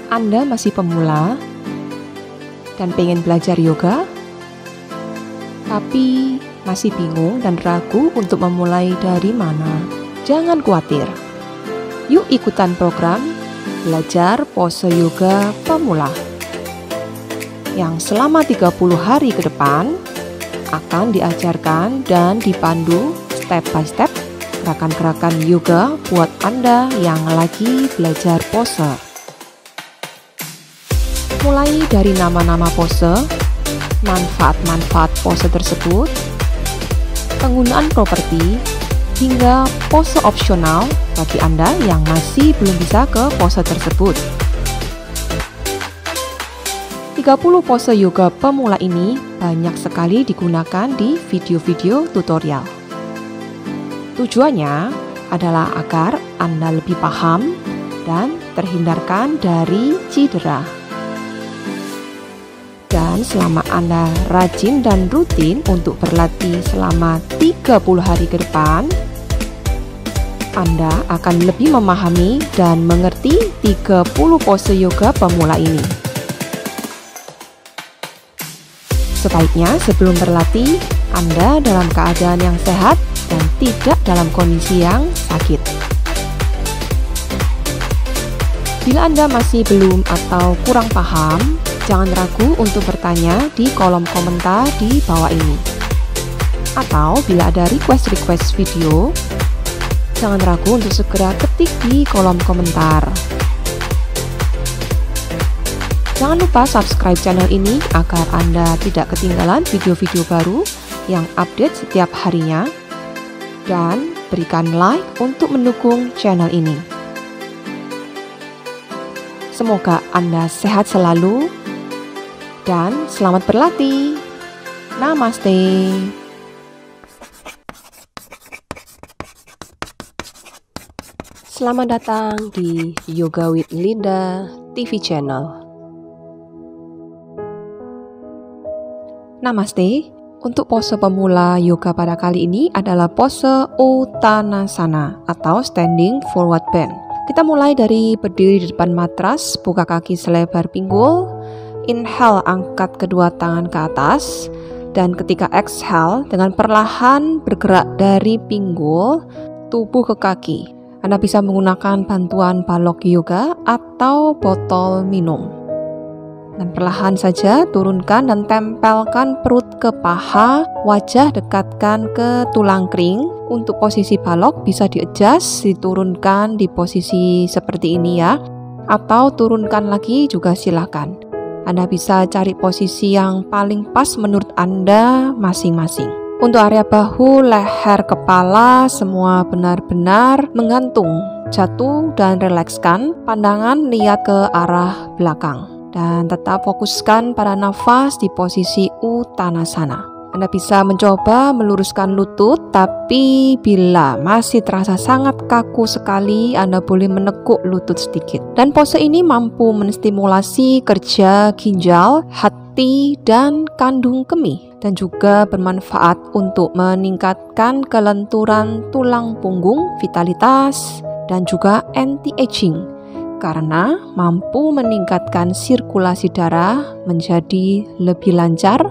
Anda masih pemula dan pengen belajar yoga, tapi masih bingung dan ragu untuk memulai dari mana? Jangan khawatir. Yuk ikutan program Belajar Pose Yoga Pemula yang selama 30 hari ke depan akan diajarkan dan dipandu step by step gerakan-gerakan yoga buat Anda yang lagi belajar pose. Mulai dari nama-nama pose, manfaat-manfaat pose tersebut, penggunaan properti, hingga pose opsional bagi Anda yang masih belum bisa ke pose tersebut. 30 pose yoga pemula ini banyak sekali digunakan di video-video tutorial. Tujuannya adalah agar Anda lebih paham dan terhindarkan dari cedera. Dan selama Anda rajin dan rutin untuk berlatih selama 30 hari ke depan, Anda akan lebih memahami dan mengerti 30 pose yoga pemula ini. Sebaiknya sebelum berlatih, Anda dalam keadaan yang sehat dan tidak dalam kondisi yang sakit. Bila Anda masih belum atau kurang paham, jangan ragu untuk bertanya di kolom komentar di bawah ini. Atau bila ada request video, jangan ragu untuk segera ketik di kolom komentar. Jangan lupa subscribe channel ini agar Anda tidak ketinggalan video-video baru yang update setiap harinya. Dan berikan like untuk mendukung channel ini. Semoga Anda sehat selalu dan selamat berlatih. Namaste. Selamat datang di Yoga with Linda TV channel. Namaste. Untuk pose pemula yoga pada kali ini adalah pose Uttanasana atau Standing Forward Bend. Kita mulai dari berdiri di depan matras, buka kaki selebar pinggul. Inhale, angkat kedua tangan ke atas. Dan ketika exhale, dengan perlahan bergerak dari pinggul, tubuh ke kaki. Anda bisa menggunakan bantuan balok yoga atau botol minum. Dan perlahan saja turunkan dan tempelkan perut ke paha, wajah dekatkan ke tulang kering. Untuk posisi balok bisa di-adjust, diturunkan di posisi seperti ini ya. Atau turunkan lagi juga silakan. Anda bisa cari posisi yang paling pas menurut Anda masing-masing. Untuk area bahu, leher, kepala, semua benar-benar menggantung. Jatuh dan rilekskan, pandangan lihat ke arah belakang. Dan tetap fokuskan pada nafas di posisi Uttanasana. Anda bisa mencoba meluruskan lutut, tapi bila masih terasa sangat kaku sekali, Anda boleh menekuk lutut sedikit. Dan pose ini mampu menstimulasi kerja ginjal, hati, dan kandung kemih. Dan juga bermanfaat untuk meningkatkan kelenturan tulang punggung, vitalitas, dan juga anti-aging. Karena mampu meningkatkan sirkulasi darah menjadi lebih lancar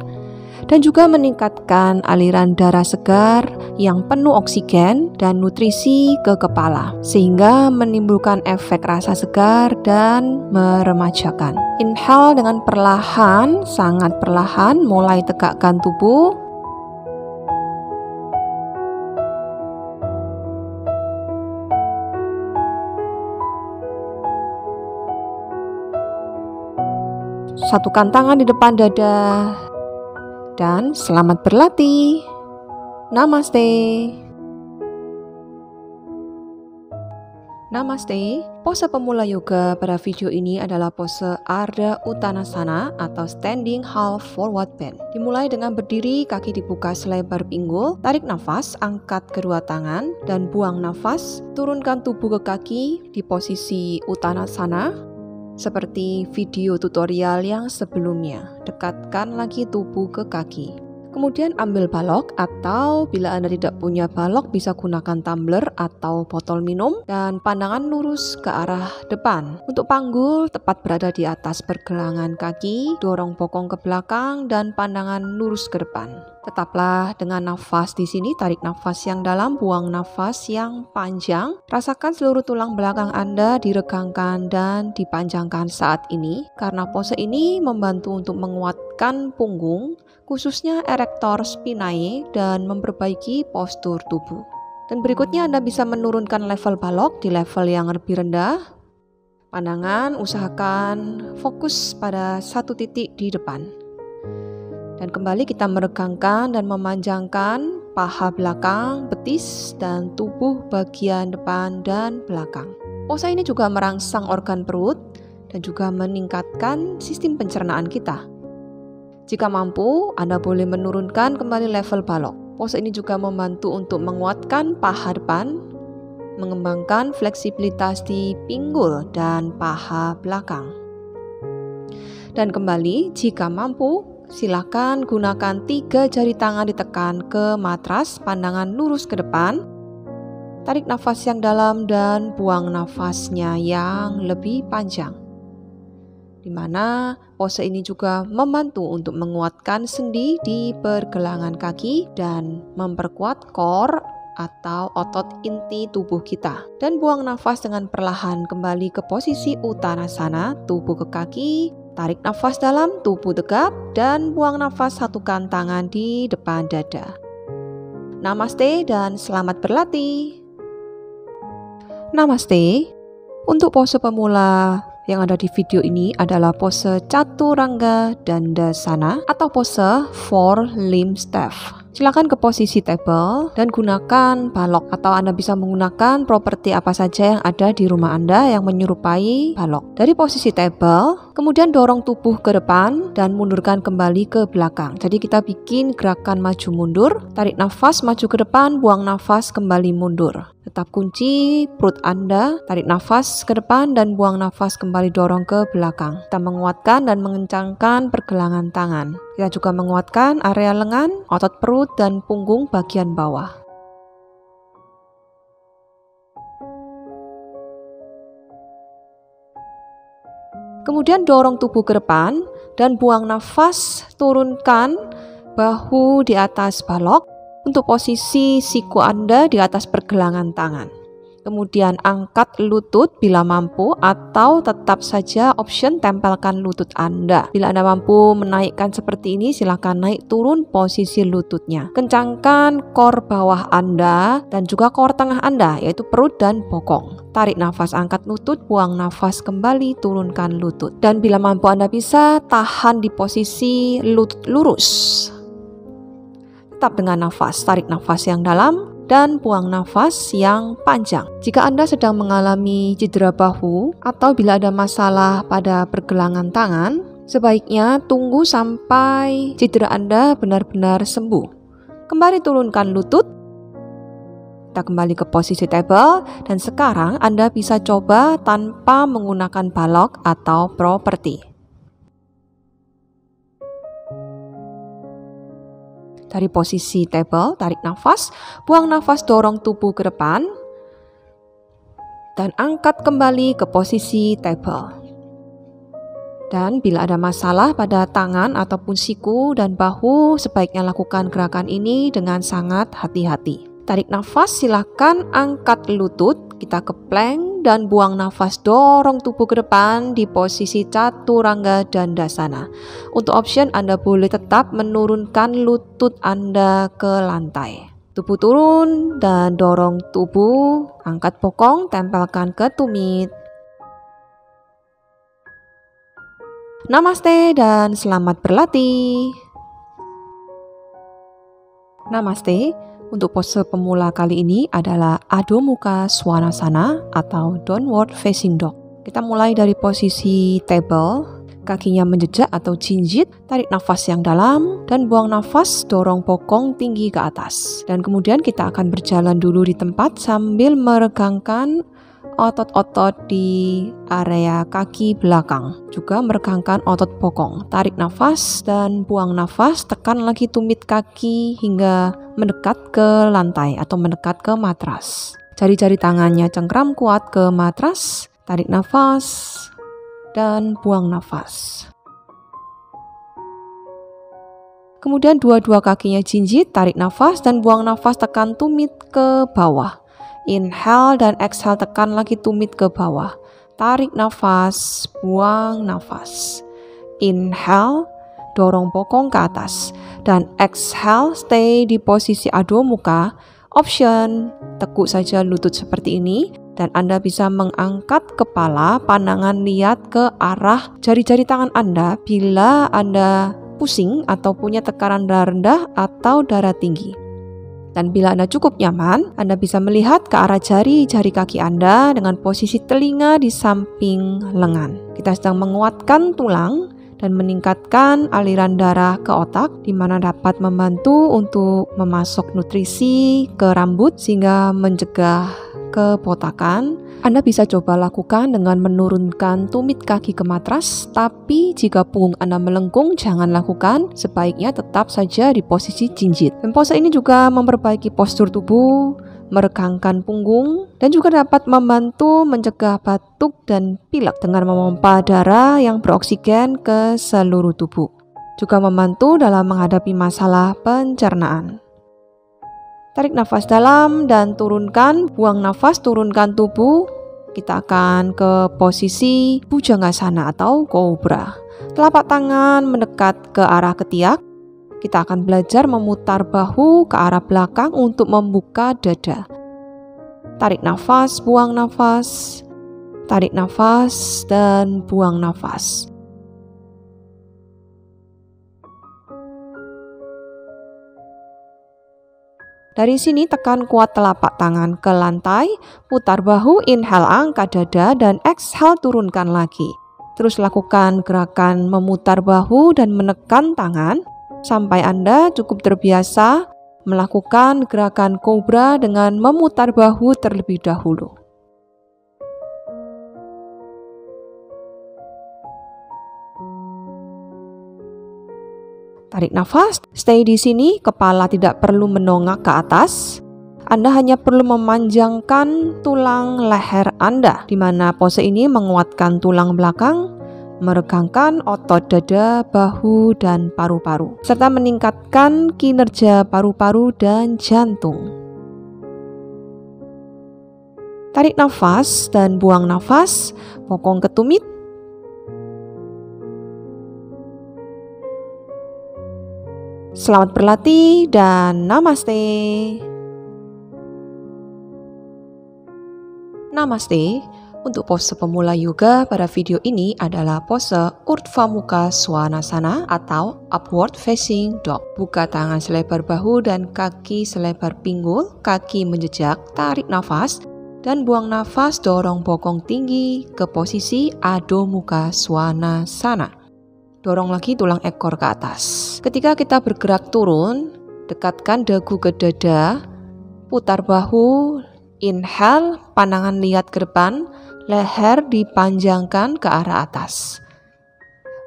dan juga meningkatkan aliran darah segar yang penuh oksigen dan nutrisi ke kepala sehingga menimbulkan efek rasa segar dan meremajakan. Inhale dengan perlahan, sangat perlahan, mulai tegakkan tubuh. Satukan tangan di depan dada dan selamat berlatih. Namaste. Namaste. Pose pemula yoga pada video ini adalah pose Ardha Uttanasana atau Standing Half Forward Bend. Dimulai dengan berdiri, kaki dibuka selebar pinggul, tarik nafas, angkat kedua tangan dan buang nafas. Turunkan tubuh ke kaki di posisi Uttanasana. Seperti video tutorial yang sebelumnya, dekatkan lagi tubuh ke kaki. Kemudian ambil balok, atau bila Anda tidak punya balok bisa gunakan tumbler atau botol minum, dan pandangan lurus ke arah depan. Untuk panggul tepat berada di atas pergelangan kaki, dorong bokong ke belakang dan pandangan lurus ke depan. Tetaplah dengan nafas di sini, tarik nafas yang dalam, buang nafas yang panjang. Rasakan seluruh tulang belakang Anda diregangkan dan dipanjangkan saat ini, karena pose ini membantu untuk menguatkan punggung, khususnya erector spinae, dan memperbaiki postur tubuh. Dan berikutnya Anda bisa menurunkan level balok di level yang lebih rendah. Pandangan usahakan fokus pada satu titik di depan. Dan kembali kita meregangkan dan memanjangkan paha belakang, betis, dan tubuh bagian depan dan belakang. Pose ini juga merangsang organ perut dan juga meningkatkan sistem pencernaan kita. Jika mampu, Anda boleh menurunkan kembali level balok. Pose ini juga membantu untuk menguatkan paha depan, mengembangkan fleksibilitas di pinggul dan paha belakang. Dan kembali, jika mampu, silakan gunakan 3 jari tangan ditekan ke matras, pandangan lurus ke depan. Tarik nafas yang dalam dan buang nafasnya yang lebih panjang. Di mana pose ini juga membantu untuk menguatkan sendi di pergelangan kaki dan memperkuat core atau otot inti tubuh kita. Dan buang nafas dengan perlahan kembali ke posisi Uttanasana, tubuh ke kaki. Tarik nafas dalam, tubuh tegap, dan buang nafas, satukan tangan di depan dada. Namaste dan selamat berlatih. Namaste. Untuk pose pemula yang ada di video ini adalah pose Chaturanga Dandasana atau pose 4 limb staff. Silakan ke posisi table dan gunakan balok, atau Anda bisa menggunakan properti apa saja yang ada di rumah Anda yang menyerupai balok. Dari posisi table, kemudian dorong tubuh ke depan dan mundurkan kembali ke belakang. Jadi kita bikin gerakan maju mundur, tarik nafas maju ke depan, buang nafas kembali mundur. Tetap kunci perut Anda, tarik nafas ke depan dan buang nafas kembali dorong ke belakang. Kita menguatkan dan mengencangkan pergelangan tangan. Kita juga menguatkan area lengan, otot perut, dan punggung bagian bawah. Kemudian dorong tubuh ke depan dan buang nafas, turunkan bahu di atas balok untuk posisi siku Anda di atas pergelangan tangan. Kemudian angkat lutut bila mampu, atau tetap saja option tempelkan lutut Anda. Bila Anda mampu menaikkan seperti ini, silakan naik turun posisi lututnya. Kencangkan core bawah Anda dan juga core tengah Anda, yaitu perut dan bokong. Tarik nafas, angkat lutut, buang nafas kembali, turunkan lutut. Dan bila mampu Anda bisa tahan di posisi lutut lurus. Tetap dengan nafas, tarik nafas yang dalam dan buang nafas yang panjang. Jika Anda sedang mengalami cedera bahu atau bila ada masalah pada pergelangan tangan, sebaiknya tunggu sampai cedera Anda benar-benar sembuh. Kembali turunkan lutut. Kita kembali ke posisi table, dan sekarang Anda bisa coba tanpa menggunakan balok atau properti. Dari posisi table, tarik nafas, buang nafas, dorong tubuh ke depan, dan angkat kembali ke posisi table. Dan bila ada masalah pada tangan ataupun siku dan bahu, sebaiknya lakukan gerakan ini dengan sangat hati-hati. Tarik nafas, silakan angkat lutut, kita ke plank, dan buang nafas, dorong tubuh ke depan di posisi Chaturanga Dandasana. Untuk option, Anda boleh tetap menurunkan lutut Anda ke lantai. Tubuh turun dan dorong tubuh, angkat bokong, tempelkan ke tumit. Namaste dan selamat berlatih. Namaste. Untuk pose pemula kali ini adalah Adho Mukha Svanasana atau Downward Facing Dog. Kita mulai dari posisi table, kakinya menjejak atau jinjit, tarik nafas yang dalam dan buang nafas, dorong bokong tinggi ke atas. Dan kemudian kita akan berjalan dulu di tempat sambil meregangkan otot-otot di area kaki belakang. Juga meregangkan otot bokong. Tarik nafas dan buang nafas, tekan lagi tumit kaki hingga mendekat ke lantai atau mendekat ke matras. Jari-jari tangannya cengkram kuat ke matras, tarik nafas dan buang nafas. Kemudian dua-dua kakinya jinjit, tarik nafas dan buang nafas, tekan tumit ke bawah. Inhale dan exhale, tekan lagi tumit ke bawah. Tarik nafas, buang nafas. Inhale, dorong bokong ke atas. Dan exhale, stay di posisi Adho Mukha. Option, tekuk saja lutut seperti ini. Dan Anda bisa mengangkat kepala, pandangan lihat ke arah jari-jari tangan Anda bila Anda pusing atau punya tekanan darah rendah atau darah tinggi. Dan bila Anda cukup nyaman, Anda bisa melihat ke arah jari-jari kaki Anda dengan posisi telinga di samping lengan. Kita sedang menguatkan tulang dan meningkatkan aliran darah ke otak, di mana dapat membantu untuk memasok nutrisi ke rambut sehingga mencegah kebotakan. Anda bisa coba lakukan dengan menurunkan tumit kaki ke matras, tapi jika punggung Anda melengkung, jangan lakukan. Sebaiknya tetap saja di posisi jinjit. Dan pose ini juga memperbaiki postur tubuh, meregangkan punggung, dan juga dapat membantu mencegah batuk dan pilek dengan memompa darah yang beroksigen ke seluruh tubuh. Juga membantu dalam menghadapi masalah pencernaan. Tarik nafas dalam dan turunkan, buang nafas, turunkan tubuh. Kita akan ke posisi Bhujangasana atau Cobra. Telapak tangan mendekat ke arah ketiak. Kita akan belajar memutar bahu ke arah belakang untuk membuka dada. Tarik nafas, buang nafas. Tarik nafas dan buang nafas. Dari sini tekan kuat telapak tangan ke lantai, putar bahu, inhale angkat dada dan exhale turunkan lagi. Terus lakukan gerakan memutar bahu dan menekan tangan sampai Anda cukup terbiasa melakukan gerakan kobra dengan memutar bahu terlebih dahulu. Tarik nafas, stay di sini, kepala tidak perlu menongak ke atas. Anda hanya perlu memanjangkan tulang leher Anda, di mana pose ini menguatkan tulang belakang, meregangkan otot dada, bahu, dan paru-paru, serta meningkatkan kinerja paru-paru dan jantung. Tarik nafas dan buang nafas, bokong ke tumit. Selamat berlatih dan namaste. Namaste. Untuk pose pemula yoga pada video ini adalah pose Urdhva Mukha Svanasana atau Upward Facing Dog. Buka tangan selebar bahu dan kaki selebar pinggul, kaki menjejak, tarik nafas dan buang nafas, dorong bokong tinggi ke posisi Adho Mukha Svanasana. Dorong lagi tulang ekor ke atas. Ketika kita bergerak turun, dekatkan dagu ke dada, putar bahu, inhale, pandangan lihat ke depan, leher dipanjangkan ke arah atas.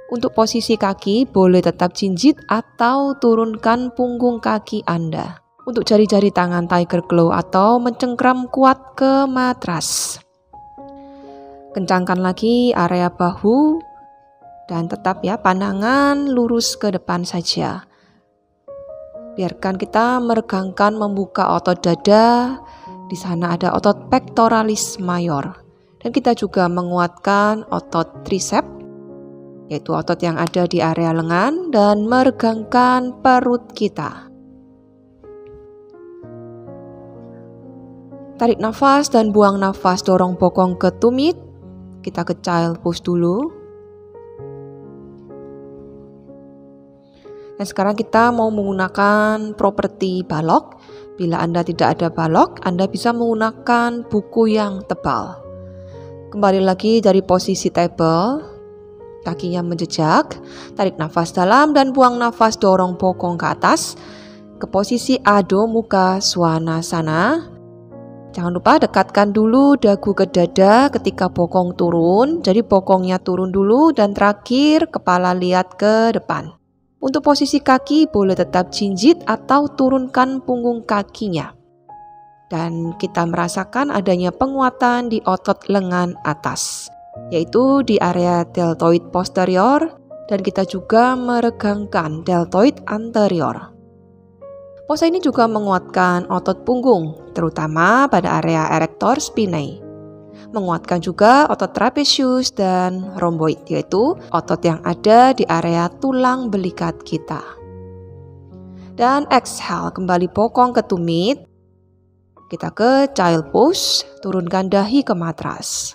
Untuk posisi kaki, boleh tetap jinjit atau turunkan punggung kaki Anda. Untuk jari-jari tangan tiger claw atau mencengkram kuat ke matras. Kencangkan lagi area bahu. Dan tetap ya, pandangan lurus ke depan saja. Biarkan kita meregangkan, membuka otot dada. Di sana ada otot pectoralis major. Dan kita juga menguatkan otot tricep, yaitu otot yang ada di area lengan, dan meregangkan perut kita. Tarik nafas dan buang nafas, dorong bokong ke tumit. Kita ke child pose dulu. Dan sekarang kita mau menggunakan properti balok. Bila Anda tidak ada balok, Anda bisa menggunakan buku yang tebal. Kembali lagi dari posisi table, kakinya menjejak, tarik nafas dalam dan buang nafas, dorong bokong ke atas, ke posisi Adho Mukha Svanasana. Jangan lupa dekatkan dulu dagu ke dada ketika bokong turun. Jadi bokongnya turun dulu dan terakhir kepala lihat ke depan. Untuk posisi kaki boleh tetap jinjit atau turunkan punggung kakinya. Dan kita merasakan adanya penguatan di otot lengan atas, yaitu di area deltoid posterior, dan kita juga meregangkan deltoid anterior. Pose ini juga menguatkan otot punggung, terutama pada area erector spinae. Menguatkan juga otot trapezius dan rhomboid, yaitu otot yang ada di area tulang belikat kita. Dan exhale, kembali bokong ke tumit. Kita ke child pose, turunkan dahi ke matras.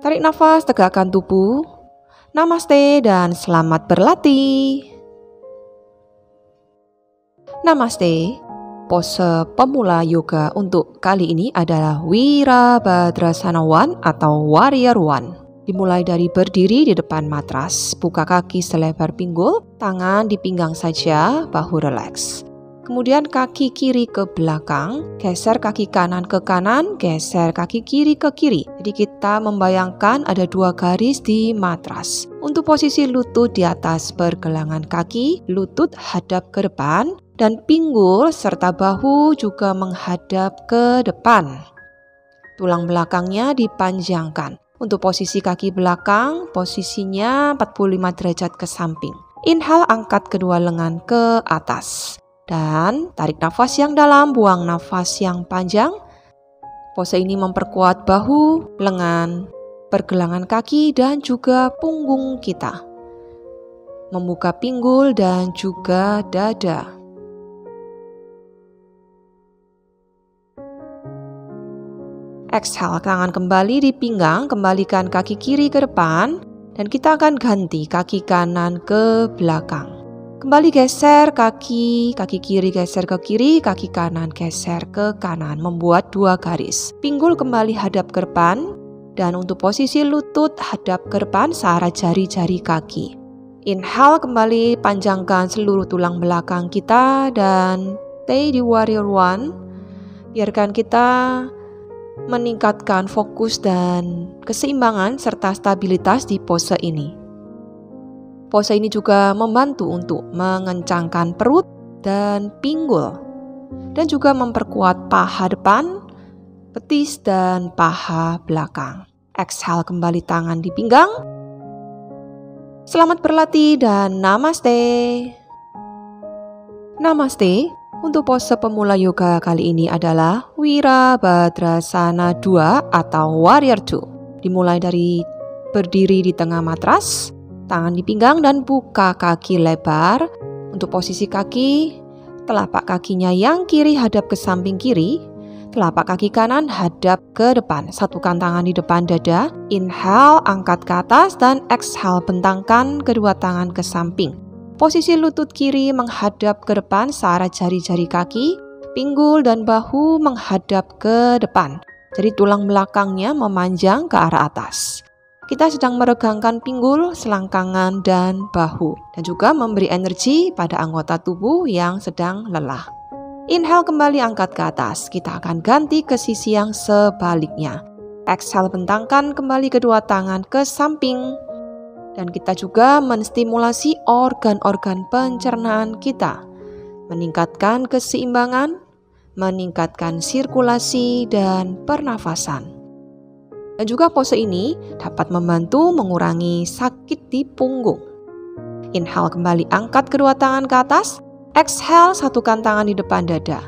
Tarik nafas, tegakkan tubuh. Namaste dan selamat berlatih. Namaste. Pose pemula yoga untuk kali ini adalah Wirabhadrasana 1 atau Warrior 1. Dimulai dari berdiri di depan matras, buka kaki selebar pinggul, tangan di pinggang saja, bahu rileks. Kemudian kaki kiri ke belakang, geser kaki kanan ke kanan, geser kaki kiri ke kiri. Jadi kita membayangkan ada 2 garis di matras. Untuk posisi lutut di atas pergelangan kaki, lutut hadap ke depan, dan pinggul serta bahu juga menghadap ke depan. Tulang belakangnya dipanjangkan. Untuk posisi kaki belakang, posisinya 45 derajat ke samping. Inhale, angkat kedua lengan ke atas. Dan tarik nafas yang dalam, buang nafas yang panjang. Pose ini memperkuat bahu, lengan, pergelangan kaki, dan juga punggung kita. Membuka pinggul dan juga dada. Exhale, tangan kembali di pinggang, kembalikan kaki kiri ke depan, dan kita akan ganti kaki kanan ke belakang. Kembali geser kaki kiri geser ke kiri, kaki kanan geser ke kanan, membuat 2 garis. Pinggul kembali hadap ke depan, dan untuk posisi lutut hadap ke depan searah jari-jari kaki. Inhale, kembali panjangkan seluruh tulang belakang kita dan stay di Warrior 1. Biarkan kita meningkatkan fokus dan keseimbangan serta stabilitas di pose ini. Pose ini juga membantu untuk mengencangkan perut dan pinggul, dan juga memperkuat paha depan, betis, dan paha belakang. Exhale, kembali tangan di pinggang. Selamat berlatih dan namaste. Namaste. Untuk pose pemula yoga kali ini adalah Wirabhadrasana 2 atau Warrior 2. Dimulai dari berdiri di tengah matras, tangan di pinggang dan buka kaki lebar. Untuk posisi kaki, telapak kakinya yang kiri hadap ke samping kiri, telapak kaki kanan hadap ke depan. Satukan tangan di depan dada. Inhale, angkat ke atas, dan exhale, bentangkan kedua tangan ke samping. Posisi lutut kiri menghadap ke depan searah jari-jari kaki, pinggul dan bahu menghadap ke depan. Jadi tulang belakangnya memanjang ke arah atas. Kita sedang meregangkan pinggul, selangkangan, dan bahu, dan juga memberi energi pada anggota tubuh yang sedang lelah. Inhale, kembali angkat ke atas. Kita akan ganti ke sisi yang sebaliknya. Exhale, bentangkan kembali kedua tangan ke samping. Dan kita juga menstimulasi organ-organ pencernaan kita, meningkatkan keseimbangan, meningkatkan sirkulasi dan pernafasan. Dan juga pose ini dapat membantu mengurangi sakit di punggung. Inhale, kembali angkat kedua tangan ke atas. Exhale, satukan tangan di depan dada.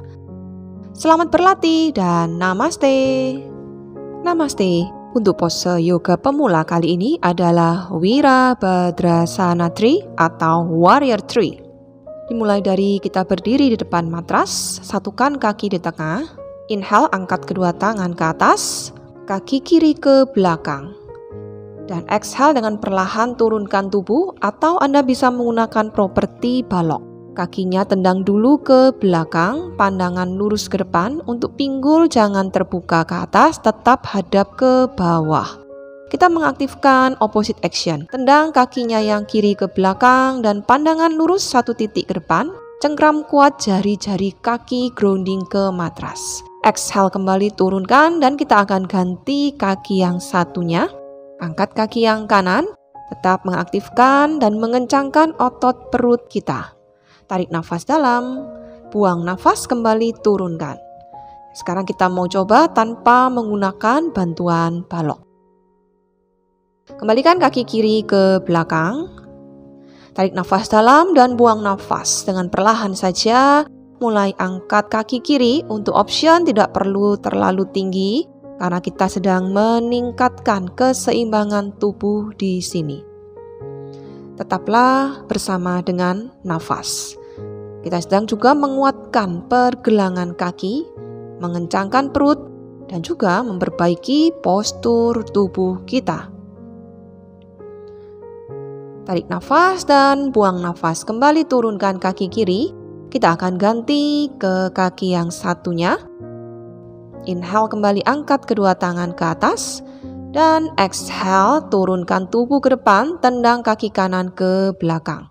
Selamat berlatih dan namaste. Namaste. Untuk pose yoga pemula kali ini adalah Wirabhadrasana 3 atau Warrior 3. Dimulai dari kita berdiri di depan matras, satukan kaki di tengah. Inhale, angkat kedua tangan ke atas, kaki kiri ke belakang. Dan exhale dengan perlahan turunkan tubuh, atau Anda bisa menggunakan properti balok. Kakinya tendang dulu ke belakang, pandangan lurus ke depan. Untuk pinggul jangan terbuka ke atas, tetap hadap ke bawah. Kita mengaktifkan opposite action. Tendang kakinya yang kiri ke belakang dan pandangan lurus satu titik ke depan. Cengkram kuat jari-jari kaki grounding ke matras. Exhale kembali turunkan dan kita akan ganti kaki yang satunya. Angkat kaki yang kanan, tetap mengaktifkan dan mengencangkan otot perut kita. Tarik nafas dalam, buang nafas kembali turunkan. Sekarang kita mau coba tanpa menggunakan bantuan balok. Kembalikan kaki kiri ke belakang. Tarik nafas dalam dan buang nafas. Dengan perlahan saja mulai angkat kaki kiri. Untuk option tidak perlu terlalu tinggi karena kita sedang meningkatkan keseimbangan tubuh di sini. Tetaplah bersama dengan nafas. Kita sedang juga menguatkan pergelangan kaki, mengencangkan perut, dan juga memperbaiki postur tubuh kita. Tarik nafas dan buang nafas. Kembali turunkan kaki kiri. Kita akan ganti ke kaki yang satunya. Inhale kembali angkat kedua tangan ke atas. Dan exhale turunkan tubuh ke depan, tendang kaki kanan ke belakang.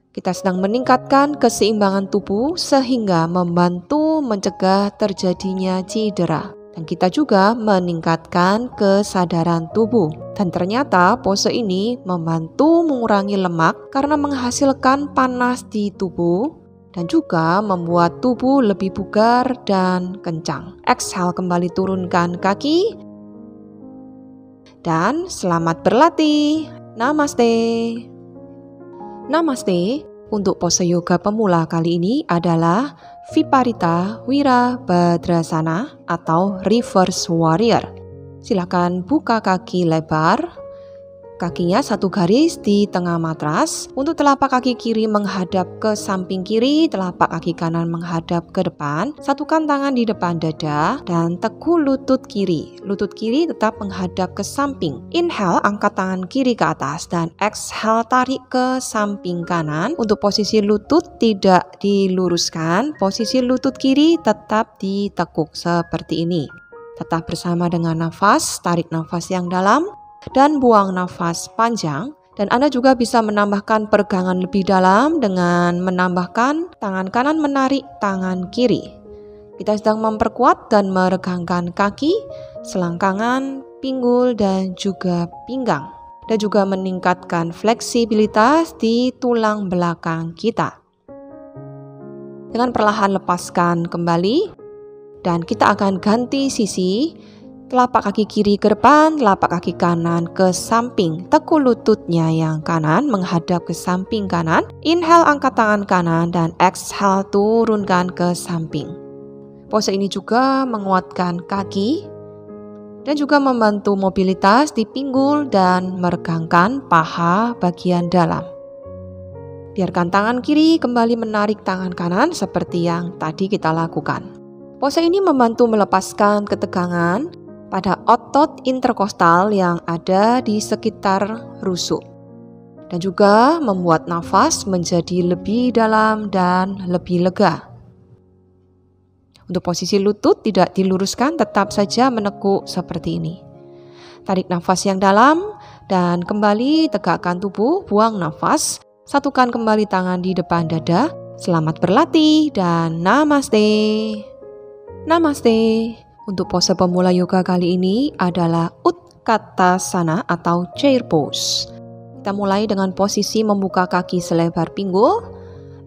Kita sedang meningkatkan keseimbangan tubuh sehingga membantu mencegah terjadinya cedera. Dan kita juga meningkatkan kesadaran tubuh. Dan ternyata pose ini membantu mengurangi lemak karena menghasilkan panas di tubuh dan juga membuat tubuh lebih bugar dan kencang. Exhale kembali turunkan kaki. Dan selamat berlatih. Namaste. Namaste. Untuk pose yoga pemula kali ini adalah Viparita Wirabhadrasana atau Reverse Warrior. Silakan buka kaki lebar, kakinya satu garis di tengah matras. Untuk telapak kaki kiri menghadap ke samping kiri, telapak kaki kanan menghadap ke depan. Satukan tangan di depan dada dan tekuk lutut kiri. Lutut kiri tetap menghadap ke samping. Inhale, angkat tangan kiri ke atas dan exhale tarik ke samping kanan. Untuk posisi lutut tidak diluruskan, posisi lutut kiri tetap ditekuk seperti ini. Tetap bersama dengan nafas, tarik nafas yang dalam dan buang nafas panjang. Dan Anda juga bisa menambahkan peregangan lebih dalam dengan menambahkan tangan kanan menarik tangan kiri. Kita sedang memperkuat dan meregangkan kaki, selangkangan, pinggul dan juga pinggang. Dan juga meningkatkan fleksibilitas di tulang belakang kita. Dengan perlahan lepaskan kembali dan kita akan ganti sisi. Telapak kaki kiri ke depan, telapak kaki kanan ke samping. Tekuk lututnya yang kanan menghadap ke samping kanan. Inhale angkat tangan kanan dan exhale turunkan ke samping. Pose ini juga menguatkan kaki dan juga membantu mobilitas di pinggul dan meregangkan paha bagian dalam. Biarkan tangan kiri kembali menarik tangan kanan seperti yang tadi kita lakukan. Pose ini membantu melepaskan ketegangan pada otot interkostal yang ada di sekitar rusuk dan juga membuat nafas menjadi lebih dalam dan lebih lega. Untuk posisi lutut tidak diluruskan, tetap saja menekuk seperti ini. Tarik nafas yang dalam dan kembali tegakkan tubuh, buang nafas, satukan kembali tangan di depan dada. Selamat berlatih dan namaste. Namaste. Untuk pose pemula yoga kali ini adalah Utkatasana atau chair pose. Kita mulai dengan posisi membuka kaki selebar pinggul,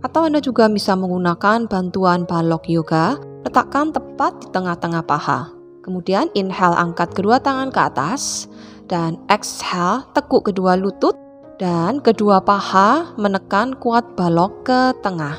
atau Anda juga bisa menggunakan bantuan balok yoga. Letakkan tepat di tengah-tengah paha. Kemudian inhale angkat kedua tangan ke atas dan exhale tekuk kedua lutut dan kedua paha menekan kuat balok ke tengah.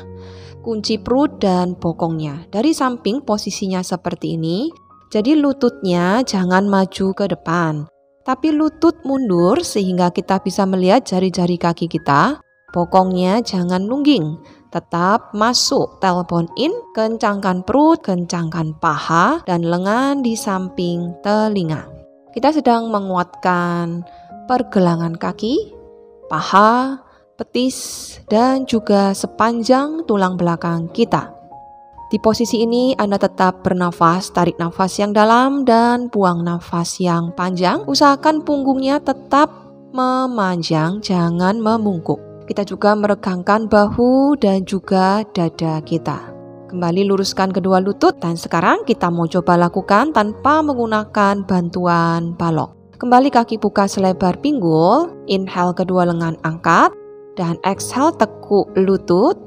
Kunci perut dan bokongnya. Dari samping posisinya seperti ini. Jadi lututnya jangan maju ke depan, tapi lutut mundur sehingga kita bisa melihat jari-jari kaki kita. Bokongnya jangan nungging, tetap masuk tailbone in, kencangkan perut, kencangkan paha dan lengan di samping telinga. Kita sedang menguatkan pergelangan kaki, paha, petis dan juga sepanjang tulang belakang kita. Di posisi ini Anda tetap bernafas, tarik nafas yang dalam dan buang nafas yang panjang. Usahakan punggungnya tetap memanjang, jangan memungkuk. Kita juga meregangkan bahu dan juga dada kita. Kembali luruskan kedua lutut dan sekarang kita mau coba lakukan tanpa menggunakan bantuan balok. Kembali kaki buka selebar pinggul, inhale kedua lengan angkat dan exhale tekuk lutut.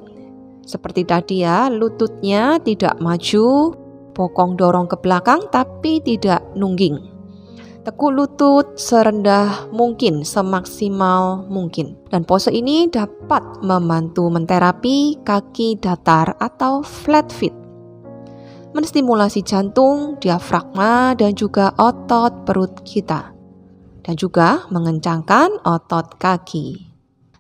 Seperti tadi ya, lututnya tidak maju, bokong dorong ke belakang tapi tidak nungging. Tekuk lutut serendah mungkin, semaksimal mungkin. Dan pose ini dapat membantu menterapi kaki datar atau flat feet. Menstimulasi jantung, diafragma, dan juga otot perut kita. Dan juga mengencangkan otot kaki.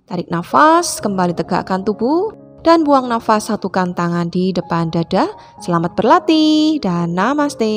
Tarik nafas, kembali tegakkan tubuh. Dan buang nafas, satukan tangan di depan dada. Selamat berlatih dan namaste.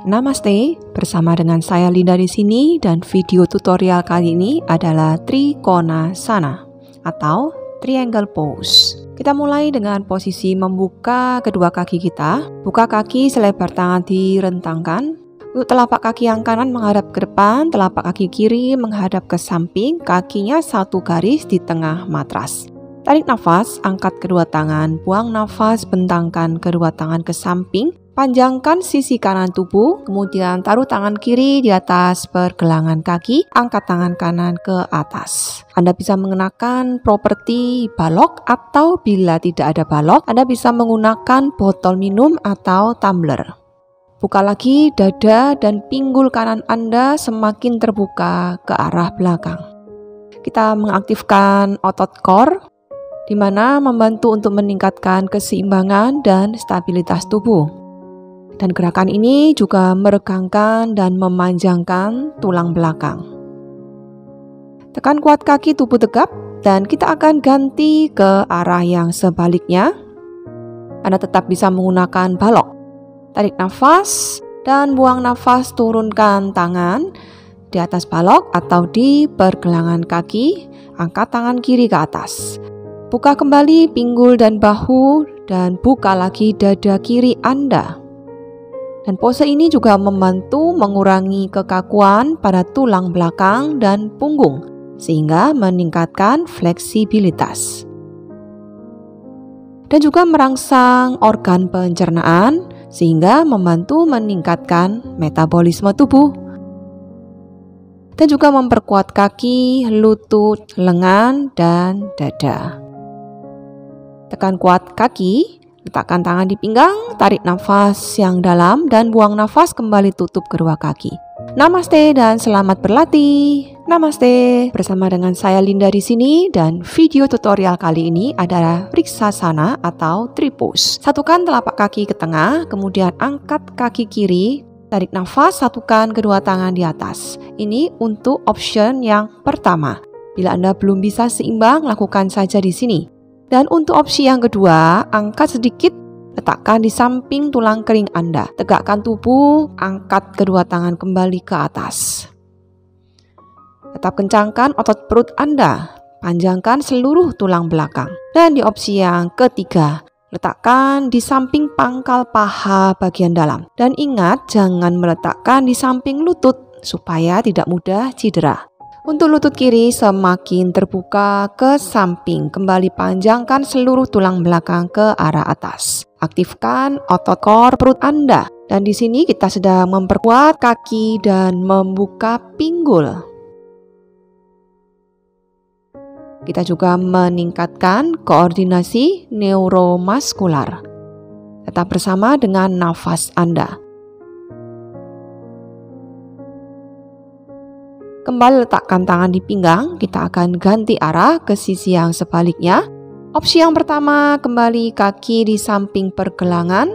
Namaste, bersama dengan saya Linda di sini dan video tutorial kali ini adalah Trikonasana atau Triangle Pose. Kita mulai dengan posisi membuka kedua kaki kita. Buka kaki selebar tangan direntangkan. Telapak kaki yang kanan menghadap ke depan, telapak kaki kiri menghadap ke samping, kakinya satu garis di tengah matras. Tarik nafas, angkat kedua tangan, buang nafas, bentangkan kedua tangan ke samping, panjangkan sisi kanan tubuh, kemudian taruh tangan kiri di atas pergelangan kaki, angkat tangan kanan ke atas. Anda bisa mengenakan properti balok atau bila tidak ada balok, Anda bisa menggunakan botol minum atau tumbler. Buka lagi dada dan pinggul kanan Anda semakin terbuka ke arah belakang. Kita mengaktifkan otot core, di mana membantu untuk meningkatkan keseimbangan dan stabilitas tubuh. Dan gerakan ini juga meregangkan dan memanjangkan tulang belakang. Tekan kuat kaki, tubuh tegap, dan kita akan ganti ke arah yang sebaliknya. Anda tetap bisa menggunakan balok. Tarik nafas dan buang nafas, turunkan tangan di atas balok atau di pergelangan kaki, angkat tangan kiri ke atas. Buka kembali pinggul dan bahu dan buka lagi dada kiri Anda. Dan pose ini juga membantu mengurangi kekakuan pada tulang belakang dan punggung sehingga meningkatkan fleksibilitas. Dan juga merangsang organ pencernaan sehingga membantu meningkatkan metabolisme tubuh. Dan juga memperkuat kaki, lutut, lengan, dan dada. Tekan kuat kaki, letakkan tangan di pinggang, tarik nafas yang dalam dan buang nafas, kembali tutup kedua kaki. Namaste dan selamat berlatih. Namaste, bersama dengan saya Linda di sini dan video tutorial kali ini adalah Vriksasana atau Tripose. Satukan telapak kaki ke tengah, kemudian angkat kaki kiri, tarik nafas, satukan kedua tangan di atas. Ini untuk option yang pertama. Bila Anda belum bisa seimbang, lakukan saja di sini. Dan untuk opsi yang kedua, angkat sedikit, letakkan di samping tulang kering Anda. Tegakkan tubuh, angkat kedua tangan kembali ke atas. Tetap kencangkan otot perut Anda, panjangkan seluruh tulang belakang. Dan di opsi yang ketiga, letakkan di samping pangkal paha bagian dalam. Dan ingat, jangan meletakkan di samping lutut supaya tidak mudah cedera. Untuk lutut kiri semakin terbuka ke samping, kembali panjangkan seluruh tulang belakang ke arah atas. Aktifkan otot core perut Anda. Dan di sini kita sedang memperkuat kaki dan membuka pinggul. Kita juga meningkatkan koordinasi neuromuskular. Tetap bersama dengan nafas Anda. Kembali letakkan tangan di pinggang, kita akan ganti arah ke sisi yang sebaliknya. Opsi yang pertama, kembali kaki di samping pergelangan.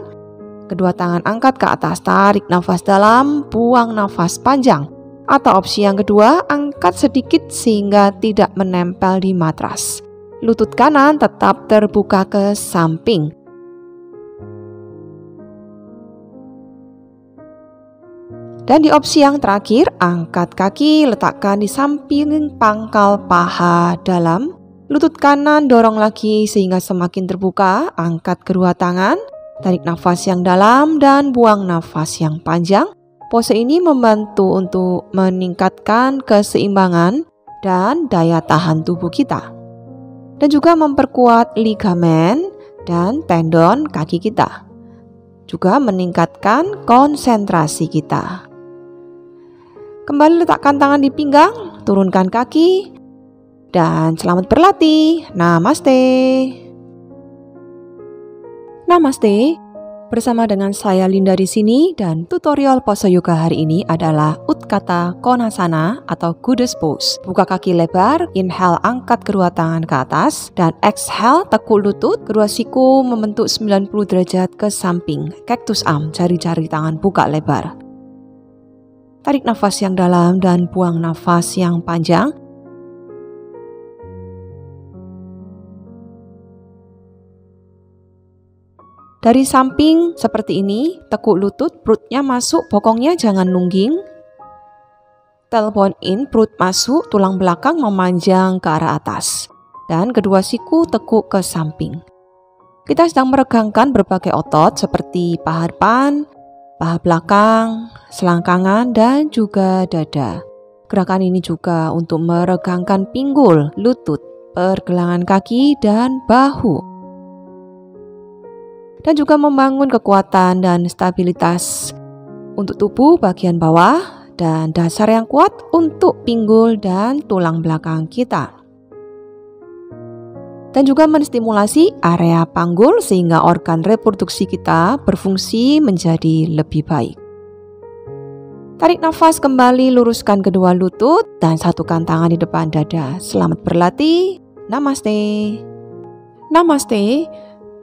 Kedua tangan angkat ke atas, tarik nafas dalam, buang nafas panjang. Atau opsi yang kedua, angkat sedikit sehingga tidak menempel di matras. Lutut kanan tetap terbuka ke samping. Dan di opsi yang terakhir, angkat kaki, letakkan di samping pangkal paha dalam. Lutut kanan dorong lagi sehingga semakin terbuka, angkat kedua tangan. Tarik nafas yang dalam dan buang nafas yang panjang. Pose ini membantu untuk meningkatkan keseimbangan dan daya tahan tubuh kita. Dan juga memperkuat ligamen dan tendon kaki kita. Juga meningkatkan konsentrasi kita. Kembali letakkan tangan di pinggang, turunkan kaki, dan selamat berlatih. Namaste. Namaste, bersama dengan saya Linda di sini dan tutorial pose yoga hari ini adalah Utthata Konasana atau Goddess Pose. Buka kaki lebar, inhale angkat kedua tangan ke atas dan exhale tekuk lutut, kedua siku membentuk 90 derajat ke samping, cactus arm, jari-jari tangan buka lebar. Tarik nafas yang dalam dan buang nafas yang panjang. Dari samping seperti ini, tekuk lutut, perutnya masuk, bokongnya jangan nungging. Tailbone in, perut masuk, tulang belakang memanjang ke arah atas. Dan kedua siku tekuk ke samping. Kita sedang meregangkan berbagai otot seperti paha depan, paha belakang, selangkangan, dan juga dada. Gerakan ini juga untuk meregangkan pinggul, lutut, pergelangan kaki, dan bahu. Dan juga membangun kekuatan dan stabilitas untuk tubuh bagian bawah dan dasar yang kuat untuk pinggul dan tulang belakang kita. Dan juga menstimulasi area panggul sehingga organ reproduksi kita berfungsi menjadi lebih baik. Tarik nafas kembali, luruskan kedua lutut dan satukan tangan di depan dada. Selamat berlatih. Namaste. Namaste.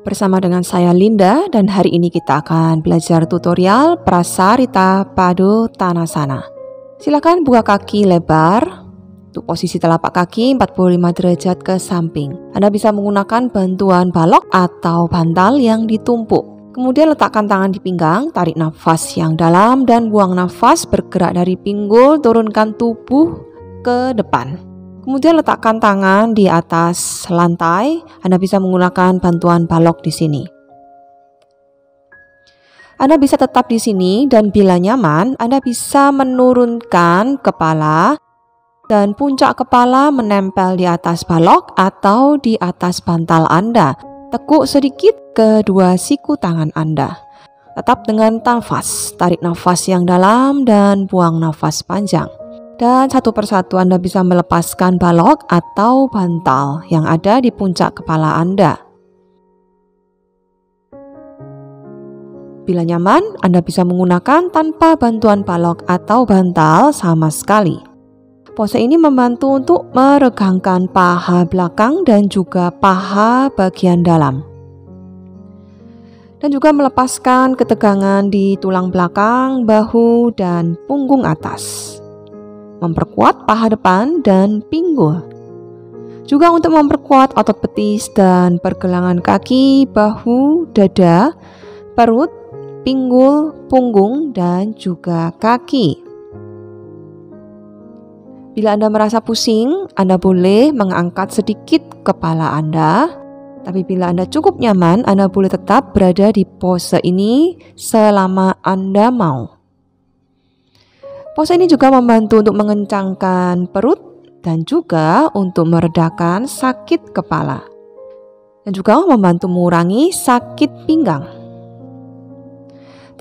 Bersama dengan saya Linda dan hari ini kita akan belajar tutorial Prasarita Padottanasana. Silakan buka kaki lebar. Untuk posisi telapak kaki 45 derajat ke samping. Anda bisa menggunakan bantuan balok atau bantal yang ditumpuk. Kemudian letakkan tangan di pinggang, tarik nafas yang dalam dan buang nafas, bergerak dari pinggul, turunkan tubuh ke depan. Kemudian letakkan tangan di atas lantai. Anda bisa menggunakan bantuan balok di sini. Anda bisa tetap di sini dan bila nyaman, Anda bisa menurunkan kepala dan puncak kepala menempel di atas balok atau di atas bantal Anda. Tekuk sedikit kedua siku tangan Anda. Tetap dengan nafas, tarik nafas yang dalam dan buang nafas panjang. Dan satu persatu Anda bisa melepaskan balok atau bantal yang ada di puncak kepala Anda. Bila nyaman, Anda bisa menggunakan tanpa bantuan balok atau bantal sama sekali. Pose ini membantu untuk meregangkan paha belakang dan juga paha bagian dalam. Dan juga melepaskan ketegangan di tulang belakang, bahu, dan punggung atas. Memperkuat paha depan dan pinggul. Juga untuk memperkuat otot betis dan pergelangan kaki, bahu, dada, perut, pinggul, punggung, dan juga kaki. Bila Anda merasa pusing, Anda boleh mengangkat sedikit kepala Anda. Tapi bila Anda cukup nyaman, Anda boleh tetap berada di pose ini selama Anda mau. Pose ini juga membantu untuk mengencangkan perut dan juga untuk meredakan sakit kepala. Dan juga membantu mengurangi sakit pinggang.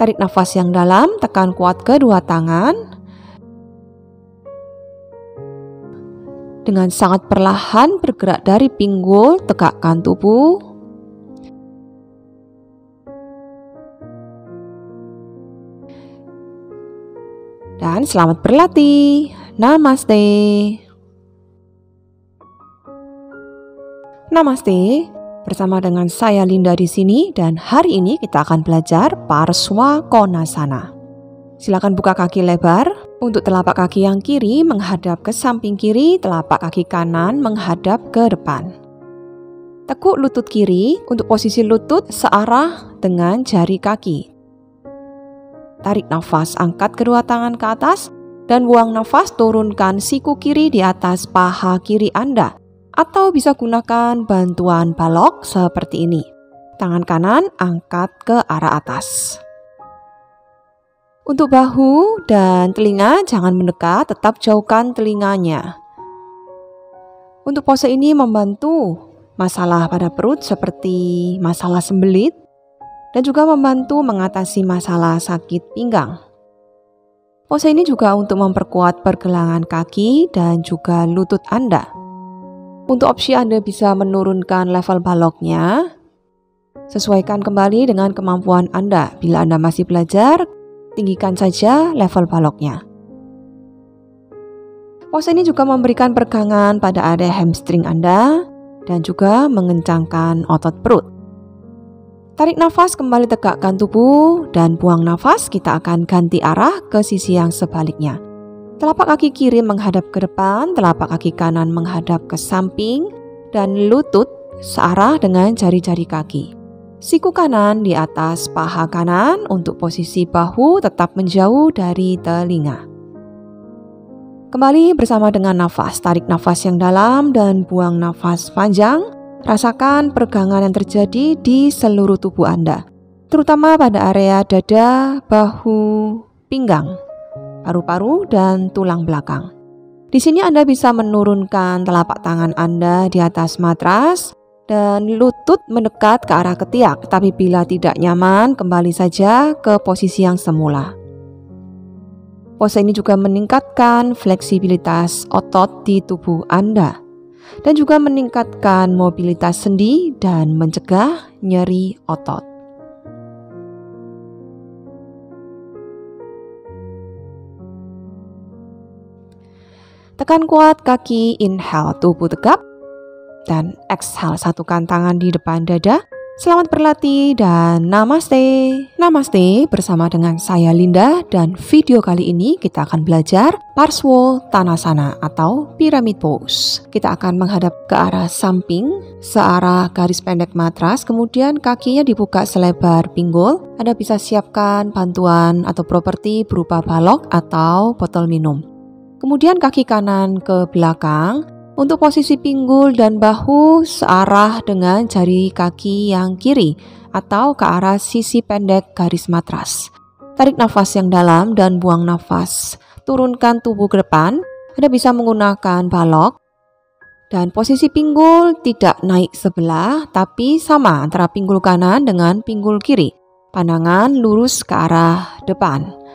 Tarik nafas yang dalam, tekan kuat kedua tangan. Dengan sangat perlahan bergerak dari pinggul, tegakkan tubuh. Dan selamat berlatih. Namaste. Namaste. Bersama dengan saya Linda di sini dan hari ini kita akan belajar Parsva Konasana. Silakan buka kaki lebar. Untuk telapak kaki yang kiri menghadap ke samping kiri, telapak kaki kanan menghadap ke depan. Tekuk lutut kiri untuk posisi lutut searah dengan jari kaki. Tarik nafas, angkat kedua tangan ke atas dan buang nafas, turunkan siku kiri di atas paha kiri Anda. Atau bisa gunakan bantuan balok seperti ini. Tangan kanan angkat ke arah atas. Untuk bahu dan telinga jangan mendekat, tetap jauhkan telinganya. Untuk pose ini membantu masalah pada perut seperti masalah sembelit dan juga membantu mengatasi masalah sakit pinggang. Pose ini juga untuk memperkuat pergelangan kaki dan juga lutut Anda. Untuk opsi Anda bisa menurunkan level baloknya. Sesuaikan kembali dengan kemampuan Anda. Bila Anda masih belajar, tinggikan saja level baloknya. Pose ini juga memberikan pegangan pada area hamstring Anda dan juga mengencangkan otot perut. Tarik nafas, kembali tegakkan tubuh dan buang nafas. Kita akan ganti arah ke sisi yang sebaliknya. Telapak kaki kiri menghadap ke depan, telapak kaki kanan menghadap ke samping, dan lutut searah dengan jari-jari kaki. Siku kanan di atas paha kanan. Untuk posisi bahu tetap menjauh dari telinga. Kembali bersama dengan nafas. Tarik nafas yang dalam dan buang nafas panjang. Rasakan peregangan yang terjadi di seluruh tubuh Anda, terutama pada area dada, bahu, pinggang, paru-paru, dan tulang belakang. Di sini Anda bisa menurunkan telapak tangan Anda di atas matras dan lutut mendekat ke arah ketiak, tapi bila tidak nyaman, kembali saja ke posisi yang semula. Pose ini juga meningkatkan fleksibilitas otot di tubuh Anda dan juga meningkatkan mobilitas sendi dan mencegah nyeri otot. Tekan kuat kaki, inhale, tubuh tegap. Dan exhale, satukan tangan di depan dada. Selamat berlatih dan namaste. Namaste bersama dengan saya Linda, dan video kali ini kita akan belajar Parsvottanasana atau Pyramid Pose. Kita akan menghadap ke arah samping, searah garis pendek matras, kemudian kakinya dibuka selebar pinggul. Anda bisa siapkan bantuan atau properti berupa balok atau botol minum. Kemudian kaki kanan ke belakang. Untuk posisi pinggul dan bahu searah dengan jari kaki yang kiri atau ke arah sisi pendek garis matras. Tarik nafas yang dalam dan buang nafas. Turunkan tubuh ke depan. Anda bisa menggunakan balok. Dan posisi pinggul tidak naik sebelah, tapi sama antara pinggul kanan dengan pinggul kiri. Pandangan lurus ke arah depan.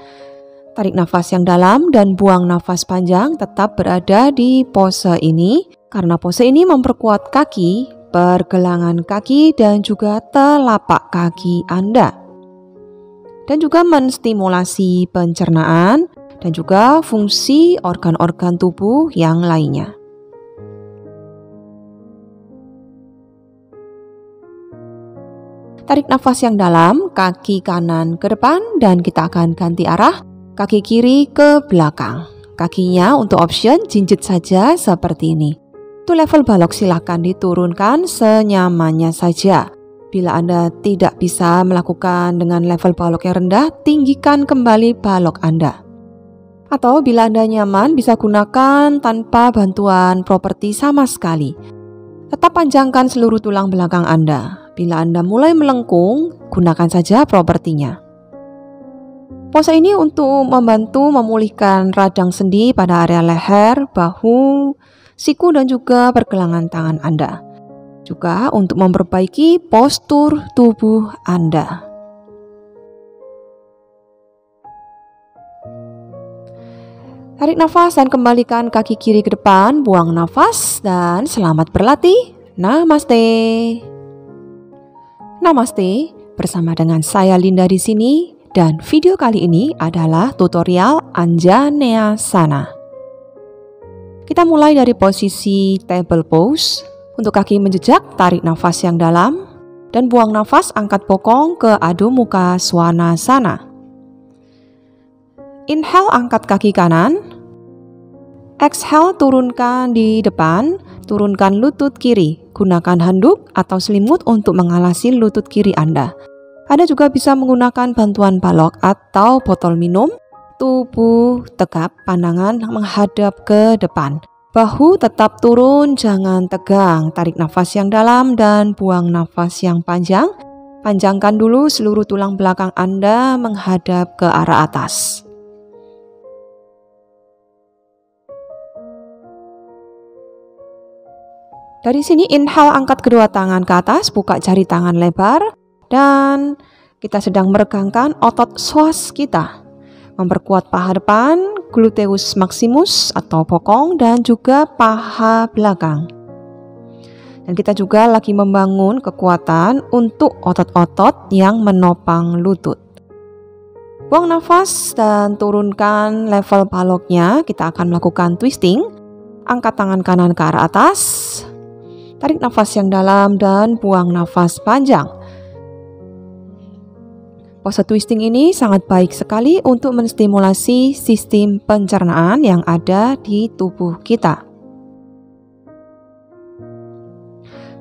Tarik nafas yang dalam dan buang nafas panjang, tetap berada di pose ini karena pose ini memperkuat kaki, pergelangan kaki dan juga telapak kaki Anda. Dan juga menstimulasi pencernaan dan juga fungsi organ-organ tubuh yang lainnya. Tarik nafas yang dalam, kaki kanan ke depan dan kita akan ganti arah. Kaki kiri ke belakang. Kakinya untuk option jinjit saja seperti ini. Untuk level balok silakan diturunkan senyamannya saja. Bila Anda tidak bisa melakukan dengan level balok yang rendah, tinggikan kembali balok Anda. Atau bila Anda nyaman, bisa gunakan tanpa bantuan properti sama sekali. Tetap panjangkan seluruh tulang belakang Anda. Bila Anda mulai melengkung, gunakan saja propertinya. Pose ini untuk membantu memulihkan radang sendi pada area leher, bahu, siku dan juga pergelangan tangan Anda. Juga untuk memperbaiki postur tubuh Anda. Tarik nafas dan kembalikan kaki kiri ke depan, buang nafas dan selamat berlatih. Namaste. Namaste bersama dengan saya Linda di sini. Dan video kali ini adalah tutorial Anjaneyasana. Kita mulai dari posisi table pose. Untuk kaki menjejak, tarik nafas yang dalam dan buang nafas, angkat bokong ke Adho Mukha Svanasana. Inhale, angkat kaki kanan. Exhale, turunkan di depan, turunkan lutut kiri. Gunakan handuk atau selimut untuk mengalasi lutut kiri Anda. Anda juga bisa menggunakan bantuan balok atau botol minum. Tubuh tegap, pandangan menghadap ke depan. Bahu tetap turun, jangan tegang. Tarik nafas yang dalam dan buang nafas yang panjang. Panjangkan dulu seluruh tulang belakang Anda menghadap ke arah atas. Dari sini inhale, angkat kedua tangan ke atas, buka jari tangan lebar, dan kita sedang meregangkan otot psoas kita. Memperkuat paha depan, gluteus maximus atau bokong, dan juga paha belakang. Dan kita juga lagi membangun kekuatan untuk otot-otot yang menopang lutut. Buang nafas dan turunkan level baloknya. Kita akan melakukan twisting. Angkat tangan kanan ke arah atas. Tarik nafas yang dalam dan buang nafas panjang. Pose twisting ini sangat baik sekali untuk menstimulasi sistem pencernaan yang ada di tubuh kita.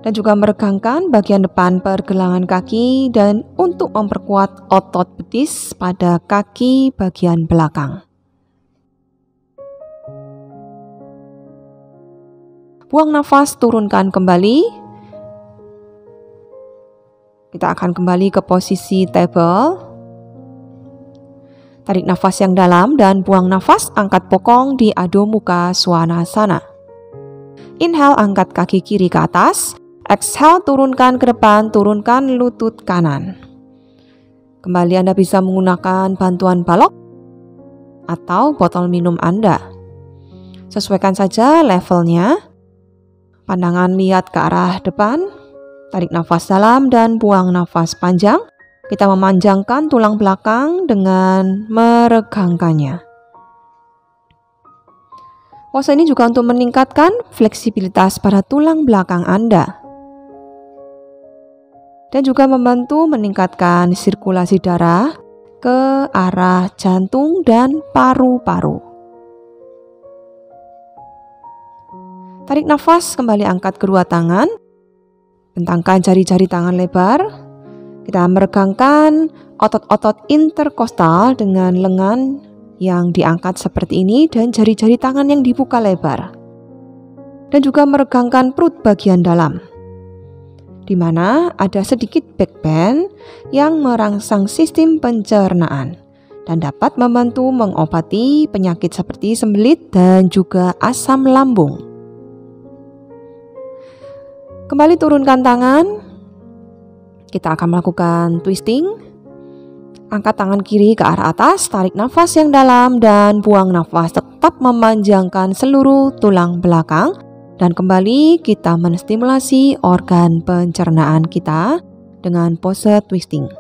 Dan juga meregangkan bagian depan pergelangan kaki dan untuk memperkuat otot betis pada kaki bagian belakang. Buang nafas, turunkan kembali. Kita akan kembali ke posisi table. Tarik nafas yang dalam dan buang nafas, angkat bokong di Adho Mukha Svanasana. Inhale, angkat kaki kiri ke atas. Exhale, turunkan ke depan, turunkan lutut kanan. Kembali Anda bisa menggunakan bantuan balok atau botol minum Anda. Sesuaikan saja levelnya. Pandangan lihat ke arah depan. Tarik nafas dalam dan buang nafas panjang. Kita memanjangkan tulang belakang dengan meregangkannya. Pose ini juga untuk meningkatkan fleksibilitas pada tulang belakang Anda. Dan juga membantu meningkatkan sirkulasi darah ke arah jantung dan paru-paru. Tarik nafas, kembali angkat kedua tangan. Bentangkan jari-jari tangan lebar. Kita meregangkan otot-otot interkostal dengan lengan yang diangkat seperti ini dan jari-jari tangan yang dibuka lebar. Dan juga meregangkan perut bagian dalam, di mana ada sedikit back bend yang merangsang sistem pencernaan dan dapat membantu mengobati penyakit seperti sembelit dan juga asam lambung. Kembali turunkan tangan. Kita akan melakukan twisting. Angkat tangan kiri ke arah atas, tarik nafas yang dalam dan buang nafas, tetap memanjangkan seluruh tulang belakang. Dan kembali kita menstimulasi organ pencernaan kita dengan pose twisting.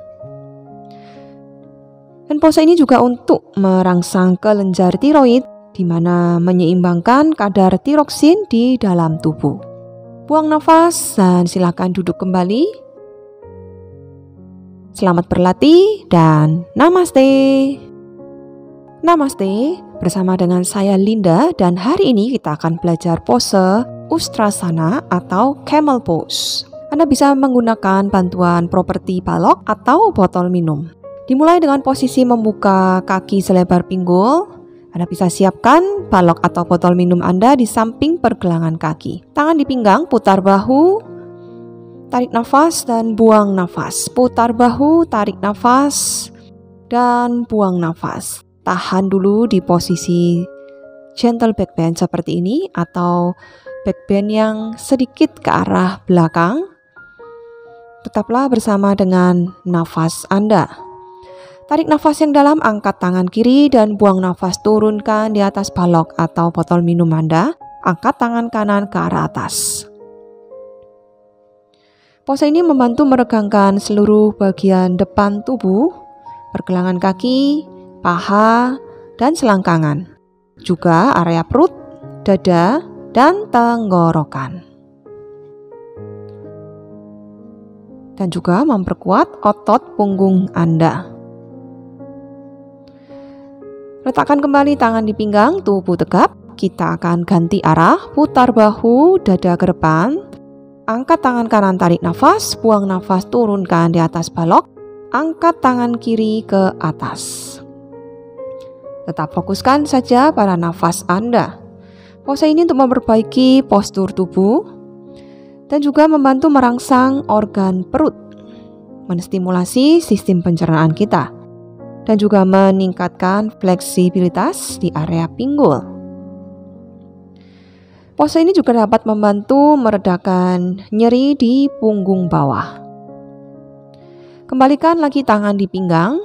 Dan pose ini juga untuk merangsang kelenjar tiroid, di mana menyeimbangkan kadar tiroksin di dalam tubuh. Buang nafas dan silakan duduk kembali. Selamat berlatih dan namaste. Namaste, bersama dengan saya Linda, dan hari ini kita akan belajar pose Ustrasana atau Camel Pose. Anda bisa menggunakan bantuan properti balok atau botol minum. Dimulai dengan posisi membuka kaki selebar pinggul. Anda bisa siapkan balok atau botol minum Anda di samping pergelangan kaki. Tangan di pinggang, putar bahu, tarik nafas dan buang nafas. Putar bahu, tarik nafas, dan buang nafas. Tahan dulu di posisi gentle back bend seperti ini atau back bend yang sedikit ke arah belakang. Tetaplah bersama dengan nafas Anda. Tarik nafas yang dalam, angkat tangan kiri dan buang nafas, turunkan di atas balok atau botol minum Anda. Angkat tangan kanan ke arah atas. Pose ini membantu meregangkan seluruh bagian depan tubuh, pergelangan kaki, paha, dan selangkangan. Juga area perut, dada, dan tenggorokan. Dan juga memperkuat otot punggung Anda. Letakkan kembali tangan di pinggang, tubuh tegap. Kita akan ganti arah, putar bahu, dada ke depan. Angkat tangan kanan, tarik nafas, buang nafas, turunkan di atas balok. Angkat tangan kiri ke atas. Tetap fokuskan saja pada nafas Anda. Pose ini untuk memperbaiki postur tubuh dan juga membantu merangsang organ perut, menstimulasi sistem pencernaan kita dan juga meningkatkan fleksibilitas di area pinggul. Pose ini juga dapat membantu meredakan nyeri di punggung bawah. Kembalikan lagi tangan di pinggang.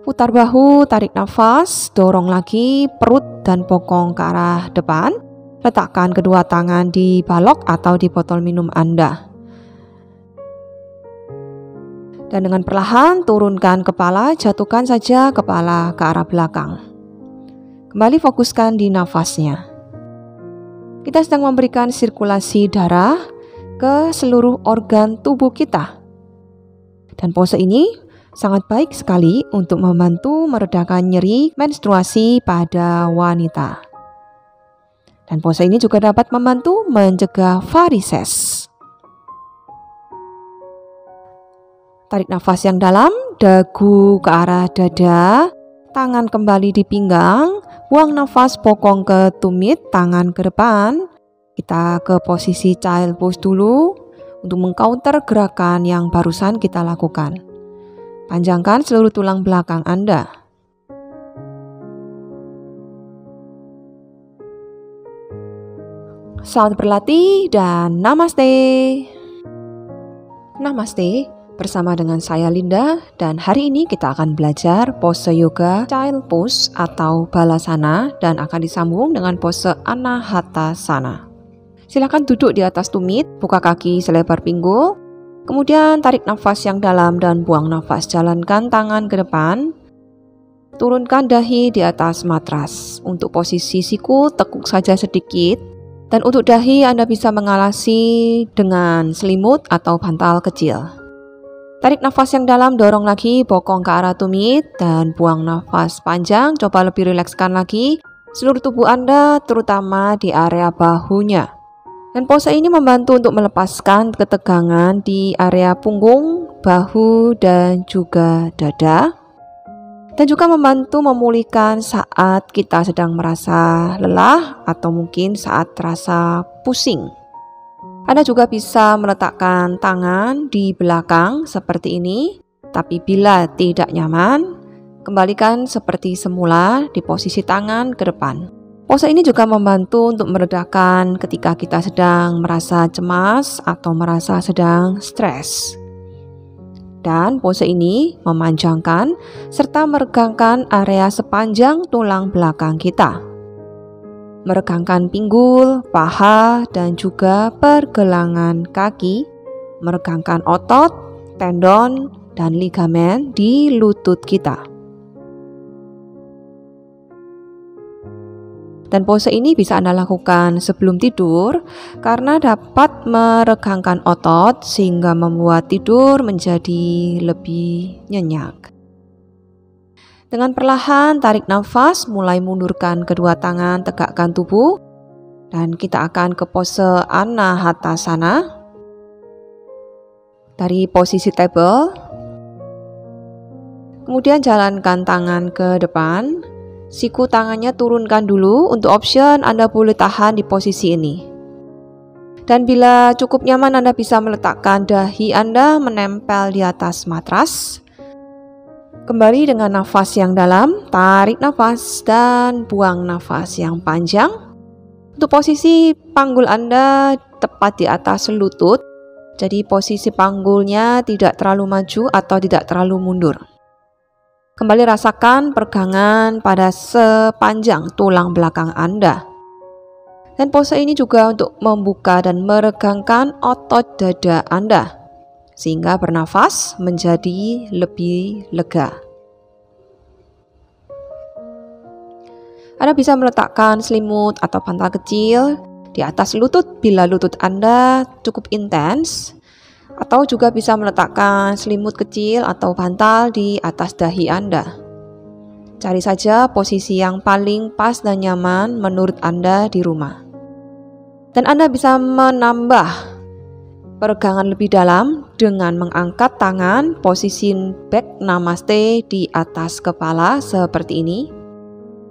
Putar bahu, tarik nafas, dorong lagi perut dan bokong ke arah depan. Letakkan kedua tangan di balok atau di botol minum Anda. Dan dengan perlahan turunkan kepala, jatuhkan saja kepala ke arah belakang. Kembali fokuskan di nafasnya. Kita sedang memberikan sirkulasi darah ke seluruh organ tubuh kita. Dan pose ini sangat baik sekali untuk membantu meredakan nyeri menstruasi pada wanita. Dan pose ini juga dapat membantu mencegah varises. Tarik nafas yang dalam, dagu ke arah dada, tangan kembali di pinggang, buang nafas bokong ke tumit, tangan ke depan. Kita ke posisi child pose dulu untuk mengcounter gerakan yang barusan kita lakukan. Panjangkan seluruh tulang belakang Anda. Selamat berlatih dan namaste. Namaste. Bersama dengan saya Linda, dan hari ini kita akan belajar pose yoga child pose atau balasana dan akan disambung dengan pose anahatasana. Silakan duduk di atas tumit, buka kaki selebar pinggul, kemudian tarik nafas yang dalam dan buang nafas. Jalankan tangan ke depan, turunkan dahi di atas matras. Untuk posisi siku tekuk saja sedikit, dan untuk dahi Anda bisa mengalasi dengan selimut atau bantal kecil. Tarik nafas yang dalam, dorong lagi bokong ke arah tumit dan buang nafas panjang. Coba lebih rilekskan lagi seluruh tubuh Anda, terutama di area bahunya. Dan pose ini membantu untuk melepaskan ketegangan di area punggung, bahu, dan juga dada. Dan juga membantu memulihkan saat kita sedang merasa lelah atau mungkin saat terasa pusing. Anda juga bisa meletakkan tangan di belakang seperti ini, tapi bila tidak nyaman, kembalikan seperti semula di posisi tangan ke depan. Pose ini juga membantu untuk meredakan ketika kita sedang merasa cemas atau merasa sedang stres. Dan pose ini memanjangkan serta meregangkan area sepanjang tulang belakang kita. Meregangkan pinggul, paha, dan juga pergelangan kaki, meregangkan otot, tendon, dan ligamen di lutut kita. Dan pose ini bisa Anda lakukan sebelum tidur karena dapat meregangkan otot sehingga membuat tidur menjadi lebih nyenyak. Dengan perlahan tarik nafas, mulai mundurkan kedua tangan, tegakkan tubuh, dan kita akan ke pose anahatasana. Dari posisi table, kemudian jalankan tangan ke depan, siku tangannya turunkan dulu. Untuk option Anda boleh tahan di posisi ini. Dan bila cukup nyaman, Anda bisa meletakkan dahi Anda menempel di atas matras. Kembali dengan nafas yang dalam, tarik nafas dan buang nafas yang panjang. Untuk posisi panggul Anda tepat di atas lutut, jadi posisi panggulnya tidak terlalu maju atau tidak terlalu mundur. Kembali rasakan peregangan pada sepanjang tulang belakang Anda. Dan pose ini juga untuk membuka dan meregangkan otot dada Anda, sehingga bernafas menjadi lebih lega. Anda bisa meletakkan selimut atau bantal kecil di atas lutut bila lutut Anda cukup intens, atau juga bisa meletakkan selimut kecil atau bantal di atas dahi Anda. Cari saja posisi yang paling pas dan nyaman menurut Anda di rumah. Dan Anda bisa menambah peregangan lebih dalam dengan mengangkat tangan posisi back namaste di atas kepala seperti ini.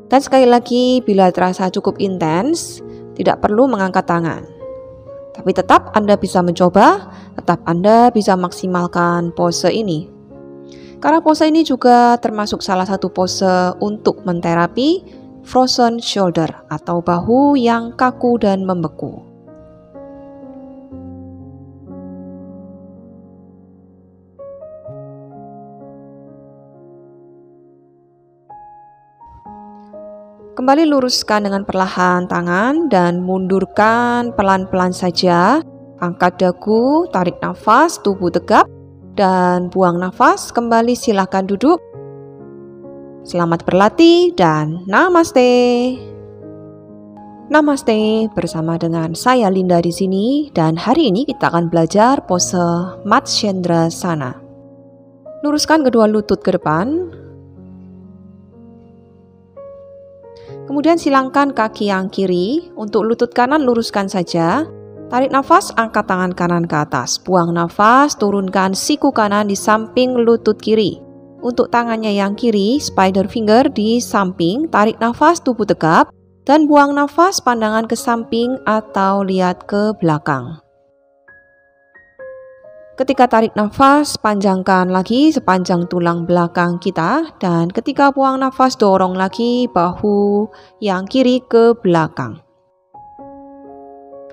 Dan sekali lagi, bila terasa cukup intens, tidak perlu mengangkat tangan. Tapi tetap Anda bisa mencoba, tetap Anda bisa maksimalkan pose ini. Karena pose ini juga termasuk salah satu pose untuk menterapi frozen shoulder atau bahu yang kaku dan membeku. Kembali luruskan dengan perlahan tangan dan mundurkan pelan-pelan saja. Angkat dagu, tarik nafas, tubuh tegap, dan buang nafas. Kembali silakan duduk. Selamat berlatih dan namaste. Namaste bersama dengan saya Linda di sini, dan hari ini kita akan belajar pose Matsyendrasana. Luruskan kedua lutut ke depan. Kemudian silangkan kaki yang kiri. Untuk lutut kanan luruskan saja. Tarik nafas, angkat tangan kanan ke atas. Buang nafas, turunkan siku kanan di samping lutut kiri. Untuk tangannya yang kiri, spider finger di samping. Tarik nafas, tubuh tegap. Dan buang nafas, pandangan ke samping atau lihat ke belakang. Ketika tarik nafas, panjangkan lagi sepanjang tulang belakang kita. Dan ketika buang nafas, dorong lagi bahu yang kiri ke belakang.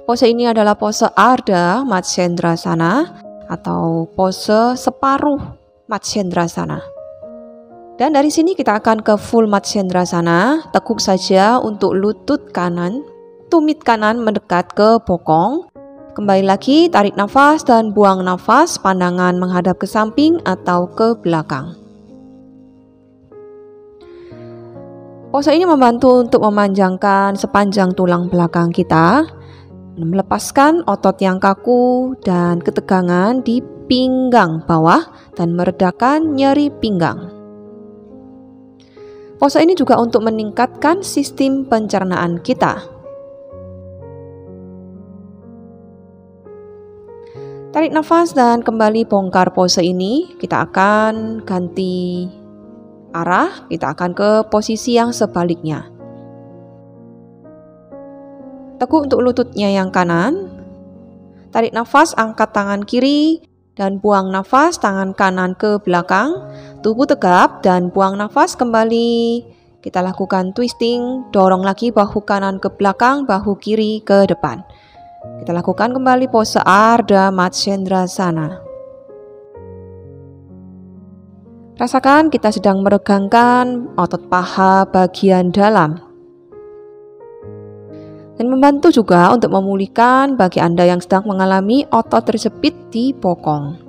Pose ini adalah pose Ardha Matsyendrasana atau pose separuh Matsyendrasana. Dan dari sini kita akan ke full Matsyendrasana. Tekuk saja untuk lutut kanan, tumit kanan mendekat ke bokong. Kembali lagi, tarik nafas dan buang nafas, pandangan menghadap ke samping atau ke belakang. Pose ini membantu untuk memanjangkan sepanjang tulang belakang kita, melepaskan otot yang kaku dan ketegangan di pinggang bawah, dan meredakan nyeri pinggang. Pose ini juga untuk meningkatkan sistem pencernaan kita. Tarik nafas dan kembali bongkar pose ini. Kita akan ganti arah, kita akan ke posisi yang sebaliknya. Tekuk untuk lututnya yang kanan. Tarik nafas, angkat tangan kiri dan buang nafas, tangan kanan ke belakang. Tubuh tegap dan buang nafas, kembali. Kita lakukan twisting, dorong lagi bahu kanan ke belakang, bahu kiri ke depan. Kita lakukan kembali pose Ardha Matsyendrasana. Rasakan kita sedang meregangkan otot paha bagian dalam. Dan membantu juga untuk memulihkan bagi Anda yang sedang mengalami otot terjepit di bokong.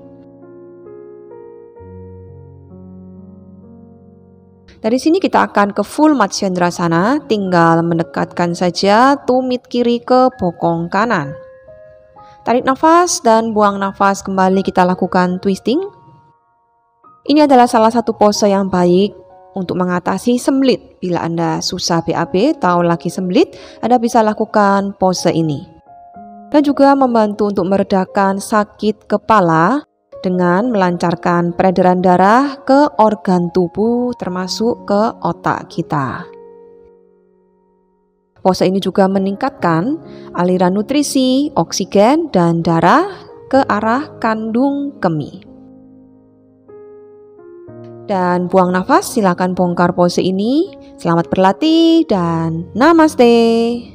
Dari sini kita akan ke full Matsyendrasana, tinggal mendekatkan saja tumit kiri ke bokong kanan. Tarik nafas dan buang nafas, kembali kita lakukan twisting. Ini adalah salah satu pose yang baik untuk mengatasi sembelit. Bila Anda susah BAB atau lagi sembelit, Anda bisa lakukan pose ini. Dan juga membantu untuk meredakan sakit kepala dengan melancarkan peredaran darah ke organ tubuh termasuk ke otak kita. Pose ini juga meningkatkan aliran nutrisi, oksigen, dan darah ke arah kandung kemih. Dan buang nafas, silakan bongkar pose ini. Selamat berlatih dan namaste.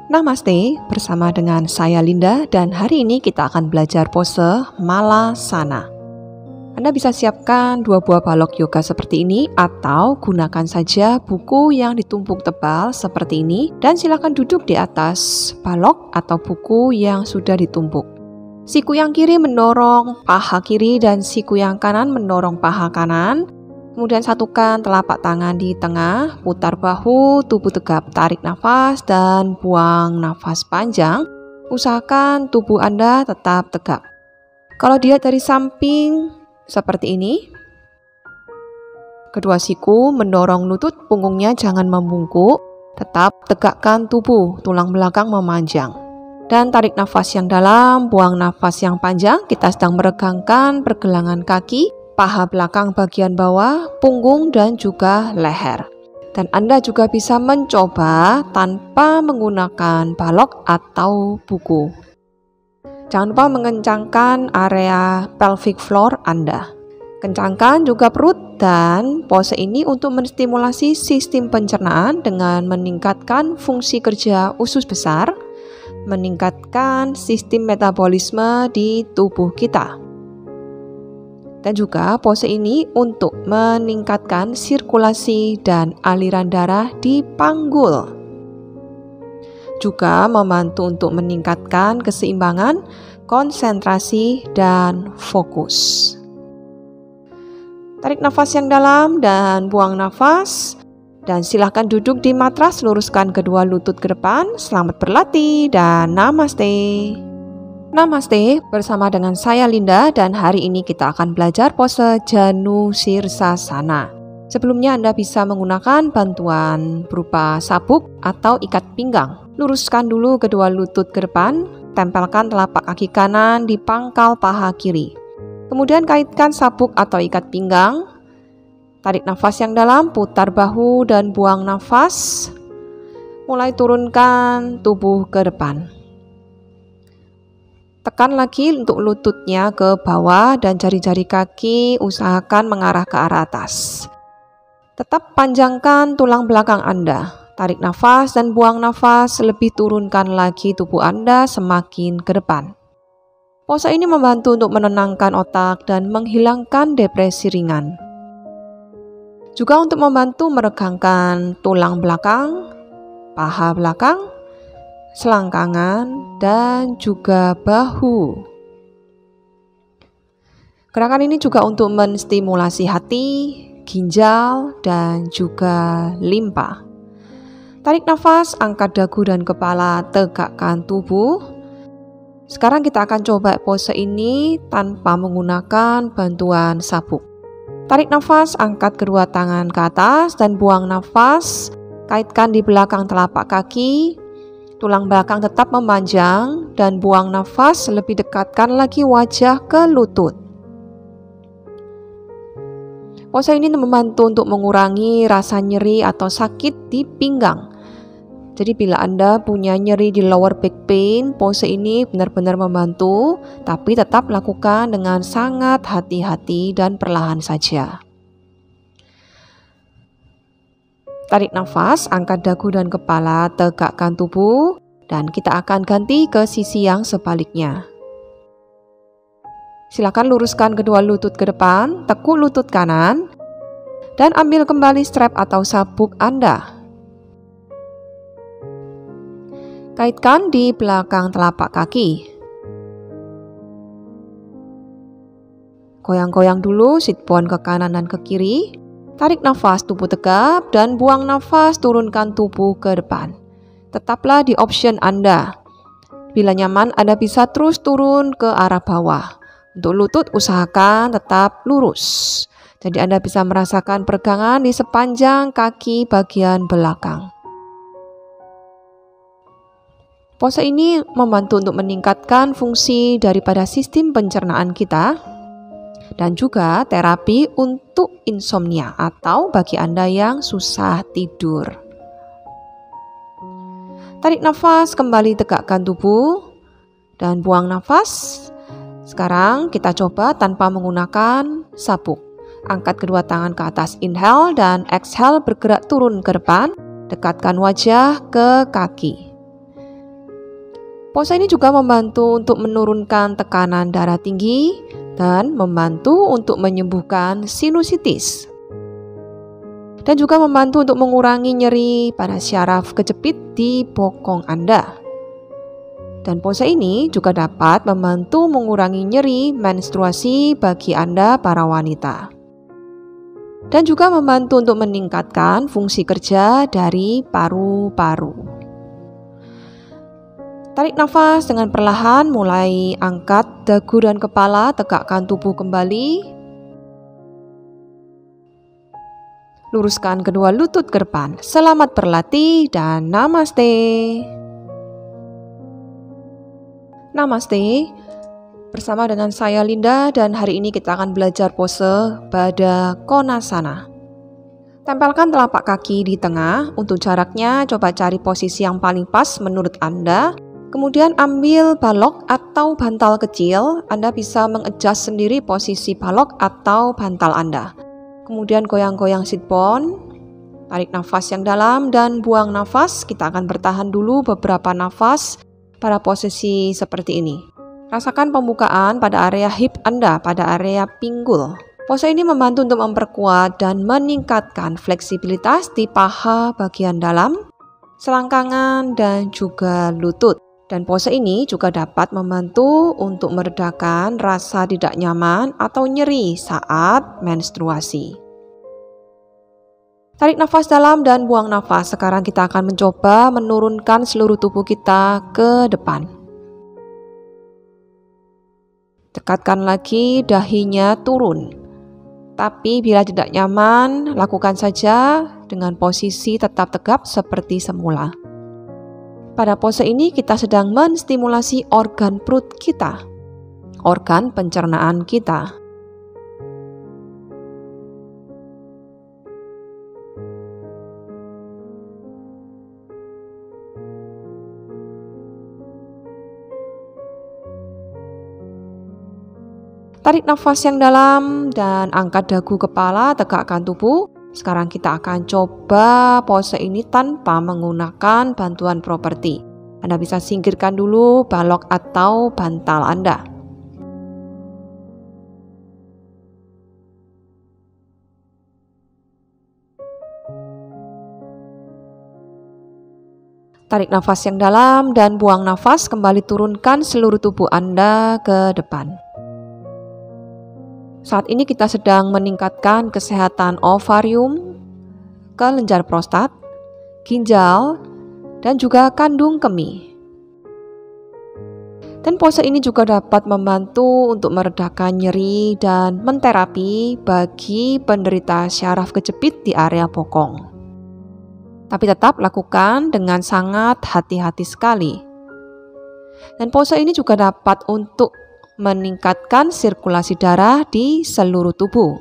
Namaste bersama dengan saya Linda, dan hari ini kita akan belajar pose Malasana. Anda bisa siapkan 2 buah balok yoga seperti ini atau gunakan saja buku yang ditumpuk tebal seperti ini, dan silakan duduk di atas balok atau buku yang sudah ditumpuk. Siku yang kiri mendorong paha kiri dan siku yang kanan mendorong paha kanan. Kemudian satukan telapak tangan di tengah, putar bahu, tubuh tegap, tarik nafas dan buang nafas panjang. Usahakan tubuh Anda tetap tegap. Kalau dilihat dari samping seperti ini, kedua siku mendorong lutut, punggungnya jangan membungkuk, tetap tegakkan tubuh, tulang belakang memanjang. Dan tarik nafas yang dalam, buang nafas yang panjang. Kita sedang meregangkan pergelangan kaki, paha belakang bagian bawah, punggung, dan juga leher. Dan Anda juga bisa mencoba tanpa menggunakan balok atau buku. Jangan lupa mengencangkan area pelvic floor Anda. Kencangkan juga perut, dan pose ini untuk menstimulasi sistem pencernaan dengan meningkatkan fungsi kerja usus besar, meningkatkan sistem metabolisme di tubuh kita. Dan juga pose ini untuk meningkatkan sirkulasi dan aliran darah di panggul. Juga membantu untuk meningkatkan keseimbangan, konsentrasi, dan fokus. Tarik nafas yang dalam dan buang nafas. Dan silahkan duduk di matras, luruskan kedua lutut ke depan. Selamat berlatih dan namaste. Namaste, bersama dengan saya Linda, dan hari ini kita akan belajar pose Janu Sirsasana. Sebelumnya Anda bisa menggunakan bantuan berupa sabuk atau ikat pinggang. Luruskan dulu kedua lutut ke depan, tempelkan telapak kaki kanan di pangkal paha kiri. Kemudian kaitkan sabuk atau ikat pinggang. Tarik nafas yang dalam, putar bahu dan buang nafas. Mulai turunkan tubuh ke depan. Tekan lagi untuk lututnya ke bawah dan jari-jari kaki usahakan mengarah ke arah atas. Tetap panjangkan tulang belakang Anda. Tarik nafas dan buang nafas, lebih turunkan lagi tubuh Anda semakin ke depan. Pose ini membantu untuk menenangkan otak dan menghilangkan depresi ringan. Juga untuk membantu meregangkan tulang belakang, paha belakang, selangkangan, dan juga bahu. Gerakan ini juga untuk menstimulasi hati, ginjal, dan juga limpa. Tarik nafas, angkat dagu dan kepala, tegakkan tubuh. Sekarang kita akan coba pose ini tanpa menggunakan bantuan sabuk. Tarik nafas, angkat kedua tangan ke atas dan buang nafas. Kaitkan di belakang telapak kaki. Tulang belakang tetap memanjang dan buang nafas, lebih dekatkan lagi wajah ke lutut. Pose ini membantu untuk mengurangi rasa nyeri atau sakit di pinggang. Jadi bila Anda punya nyeri di lower back pain, pose ini benar-benar membantu, tapi tetap lakukan dengan sangat hati-hati dan perlahan saja. Tarik nafas, angkat dagu dan kepala, tegakkan tubuh, dan kita akan ganti ke sisi yang sebaliknya. Silakan luruskan kedua lutut ke depan, tekuk lutut kanan, dan ambil kembali strap atau sabuk Anda. Kaitkan di belakang telapak kaki. Goyang-goyang dulu sit bone ke kanan dan ke kiri. Tarik nafas, tubuh tegap, dan buang nafas, turunkan tubuh ke depan. Tetaplah di option Anda. Bila nyaman, Anda bisa terus turun ke arah bawah. Untuk lutut, usahakan tetap lurus. Jadi Anda bisa merasakan peregangan di sepanjang kaki bagian belakang. Pose ini membantu untuk meningkatkan fungsi daripada sistem pencernaan kita. Dan juga terapi untuk insomnia atau bagi Anda yang susah tidur. Tarik nafas, kembali tegakkan tubuh, dan buang nafas. Sekarang kita coba tanpa menggunakan sabuk. Angkat kedua tangan ke atas, inhale, dan exhale bergerak turun ke depan. Dekatkan wajah ke kaki. Pose ini juga membantu untuk menurunkan tekanan darah tinggi dan membantu untuk menyembuhkan sinusitis. Dan juga membantu untuk mengurangi nyeri pada syaraf kejepit di bokong Anda. Dan pose ini juga dapat membantu mengurangi nyeri menstruasi bagi Anda para wanita. Dan juga membantu untuk meningkatkan fungsi kerja dari paru-paru. Tarik nafas dengan perlahan, mulai angkat dagu dan kepala, tegakkan tubuh kembali. Luruskan kedua lutut ke depan. Selamat berlatih dan namaste. Namaste. Bersama dengan saya Linda, dan hari ini kita akan belajar pose Baddha Konasana. Tempelkan telapak kaki di tengah. Untuk jaraknya, coba cari posisi yang paling pas menurut Anda. Kemudian ambil balok atau bantal kecil. Anda bisa mengadjust sendiri posisi balok atau bantal Anda. Kemudian goyang-goyang sit bone. Tarik nafas yang dalam dan buang nafas. Kita akan bertahan dulu beberapa nafas pada posisi seperti ini. Rasakan pembukaan pada area hip Anda, pada area pinggul. Pose ini membantu untuk memperkuat dan meningkatkan fleksibilitas di paha bagian dalam, selangkangan, dan juga lutut. Dan pose ini juga dapat membantu untuk meredakan rasa tidak nyaman atau nyeri saat menstruasi. Tarik nafas dalam dan buang nafas. Sekarang kita akan mencoba menurunkan seluruh tubuh kita ke depan. Dekatkan lagi dahinya turun. Tapi bila tidak nyaman, lakukan saja dengan posisi tetap tegap seperti semula. Pada pose ini kita sedang menstimulasi organ perut kita, organ pencernaan kita. Tarik nafas yang dalam dan angkat dagu kepala, tegakkan tubuh. Sekarang kita akan coba pose ini tanpa menggunakan bantuan properti. Anda bisa singkirkan dulu balok atau bantal Anda. Tarik nafas yang dalam dan buang nafas, kembali turunkan seluruh tubuh Anda ke depan. Saat ini kita sedang meningkatkan kesehatan ovarium, kelenjar prostat, ginjal, dan juga kandung kemih. Dan pose ini juga dapat membantu untuk meredakan nyeri dan menterapi bagi penderita syaraf kejepit di area bokong. Tapi tetap lakukan dengan sangat hati-hati sekali. Dan pose ini juga dapat untuk meningkatkan sirkulasi darah di seluruh tubuh.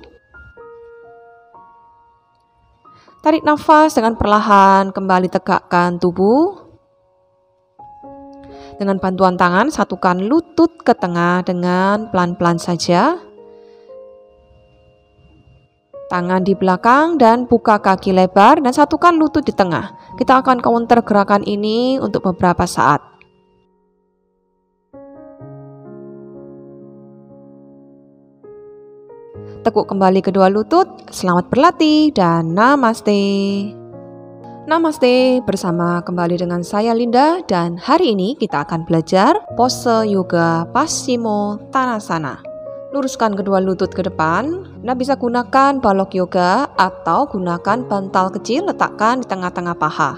Tarik nafas dengan perlahan, kembali tegakkan tubuh. Dengan bantuan tangan, satukan lutut ke tengah dengan pelan-pelan saja. Tangan di belakang dan buka kaki lebar dan satukan lutut di tengah. Kita akan counter gerakan ini untuk beberapa saat. Tekuk kembali kedua lutut, selamat berlatih dan namaste. Namaste, bersama kembali dengan saya Linda dan hari ini kita akan belajar pose yoga Paschimottanasana. Luruskan kedua lutut ke depan. Anda bisa gunakan balok yoga atau gunakan bantal kecil, letakkan di tengah-tengah paha.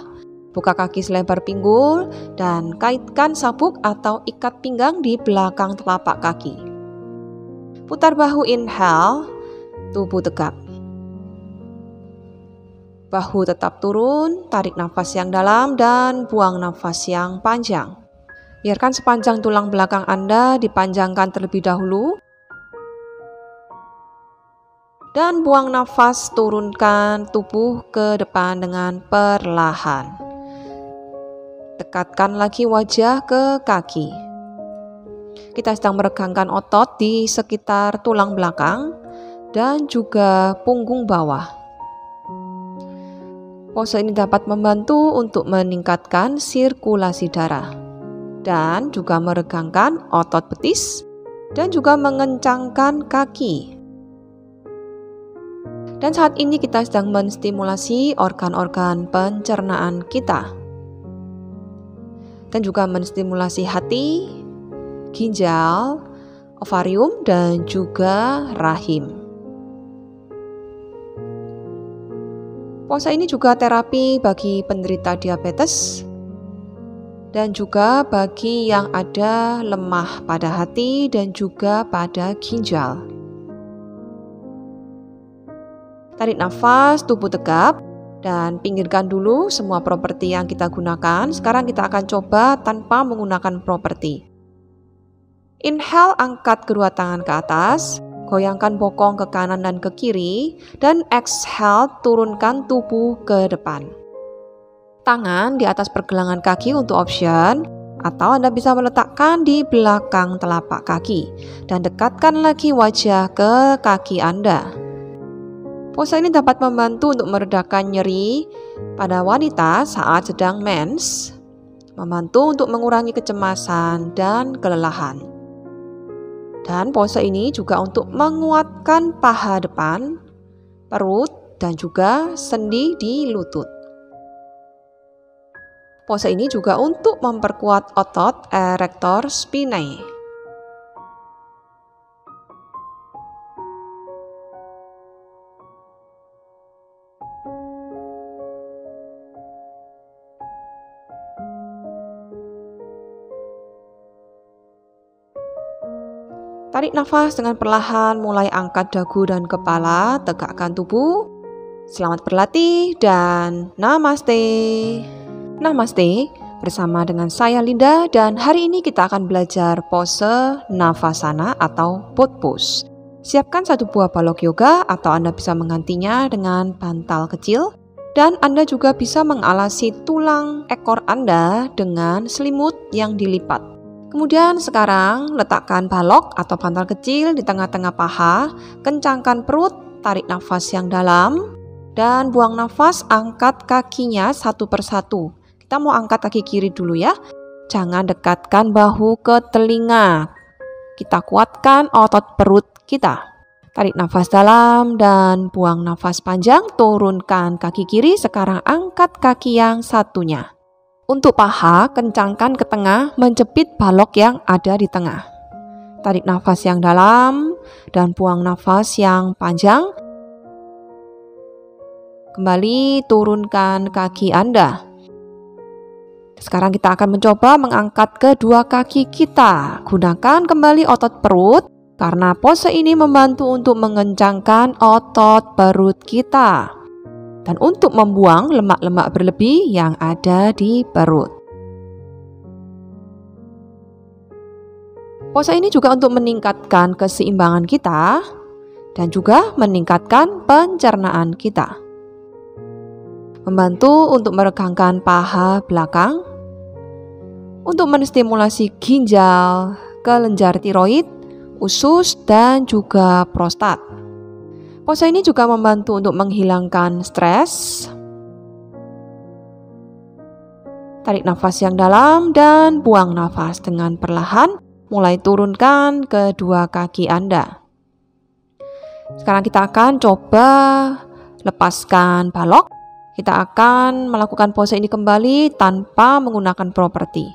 Buka kaki selebar pinggul dan kaitkan sabuk atau ikat pinggang di belakang telapak kaki. Putar bahu, inhale. Tubuh tegap. Bahu tetap turun, tarik nafas yang dalam dan buang nafas yang panjang. Biarkan sepanjang tulang belakang Anda dipanjangkan terlebih dahulu. Dan buang nafas, turunkan tubuh ke depan dengan perlahan. Dekatkan lagi wajah ke kaki. Kita sedang meregangkan otot di sekitar tulang belakang dan juga punggung bawah. Pose ini dapat membantu untuk meningkatkan sirkulasi darah dan juga meregangkan otot betis dan juga mengencangkan kaki. Dan saat ini kita sedang menstimulasi organ-organ pencernaan kita dan juga menstimulasi hati, ginjal, ovarium, dan juga rahim. Pose ini juga terapi bagi penderita diabetes dan juga bagi yang ada lemah pada hati dan juga pada ginjal. Tarik nafas, tubuh tegap, dan pinggirkan dulu semua properti yang kita gunakan. Sekarang kita akan coba tanpa menggunakan properti. Inhale, angkat kedua tangan ke atas. Goyangkan bokong ke kanan dan ke kiri, dan exhale, turunkan tubuh ke depan. Tangan di atas pergelangan kaki untuk option, atau Anda bisa meletakkan di belakang telapak kaki, dan dekatkan lagi wajah ke kaki Anda. Pose ini dapat membantu untuk meredakan nyeri pada wanita saat sedang mens, membantu untuk mengurangi kecemasan dan kelelahan. Dan pose ini juga untuk menguatkan paha depan, perut, dan juga sendi di lutut. Pose ini juga untuk memperkuat otot erector spinae. Tarik nafas dengan perlahan, mulai angkat dagu dan kepala, tegakkan tubuh. Selamat berlatih dan namaste. Namaste, bersama dengan saya Linda, dan hari ini kita akan belajar pose Navasana atau boat pose. Siapkan satu buah balok yoga atau Anda bisa menggantinya dengan bantal kecil, dan Anda juga bisa mengalasi tulang ekor Anda dengan selimut yang dilipat. Kemudian sekarang letakkan balok atau bantal kecil di tengah-tengah paha, kencangkan perut, tarik nafas yang dalam, dan buang nafas, angkat kakinya satu persatu. Kita mau angkat kaki kiri dulu ya. Jangan dekatkan bahu ke telinga. Kita kuatkan otot perut kita. Tarik nafas dalam dan buang nafas panjang, turunkan kaki kiri, sekarang angkat kaki yang satunya. Untuk paha, kencangkan ke tengah, menjepit balok yang ada di tengah. Tarik nafas yang dalam dan buang nafas yang panjang. Kembali turunkan kaki Anda. Sekarang kita akan mencoba mengangkat kedua kaki kita. Gunakan kembali otot perut, karena pose ini membantu untuk mengencangkan otot perut kita. Dan untuk membuang lemak-lemak berlebih yang ada di perut. Pose ini juga untuk meningkatkan keseimbangan kita dan juga meningkatkan pencernaan kita. Membantu untuk meregangkan paha belakang, untuk menstimulasi ginjal, kelenjar tiroid, usus, dan juga prostat. Pose ini juga membantu untuk menghilangkan stres. Tarik nafas yang dalam dan buang nafas dengan perlahan. Mulai turunkan kedua kaki Anda. Sekarang kita akan coba lepaskan balok. Kita akan melakukan pose ini kembali tanpa menggunakan properti.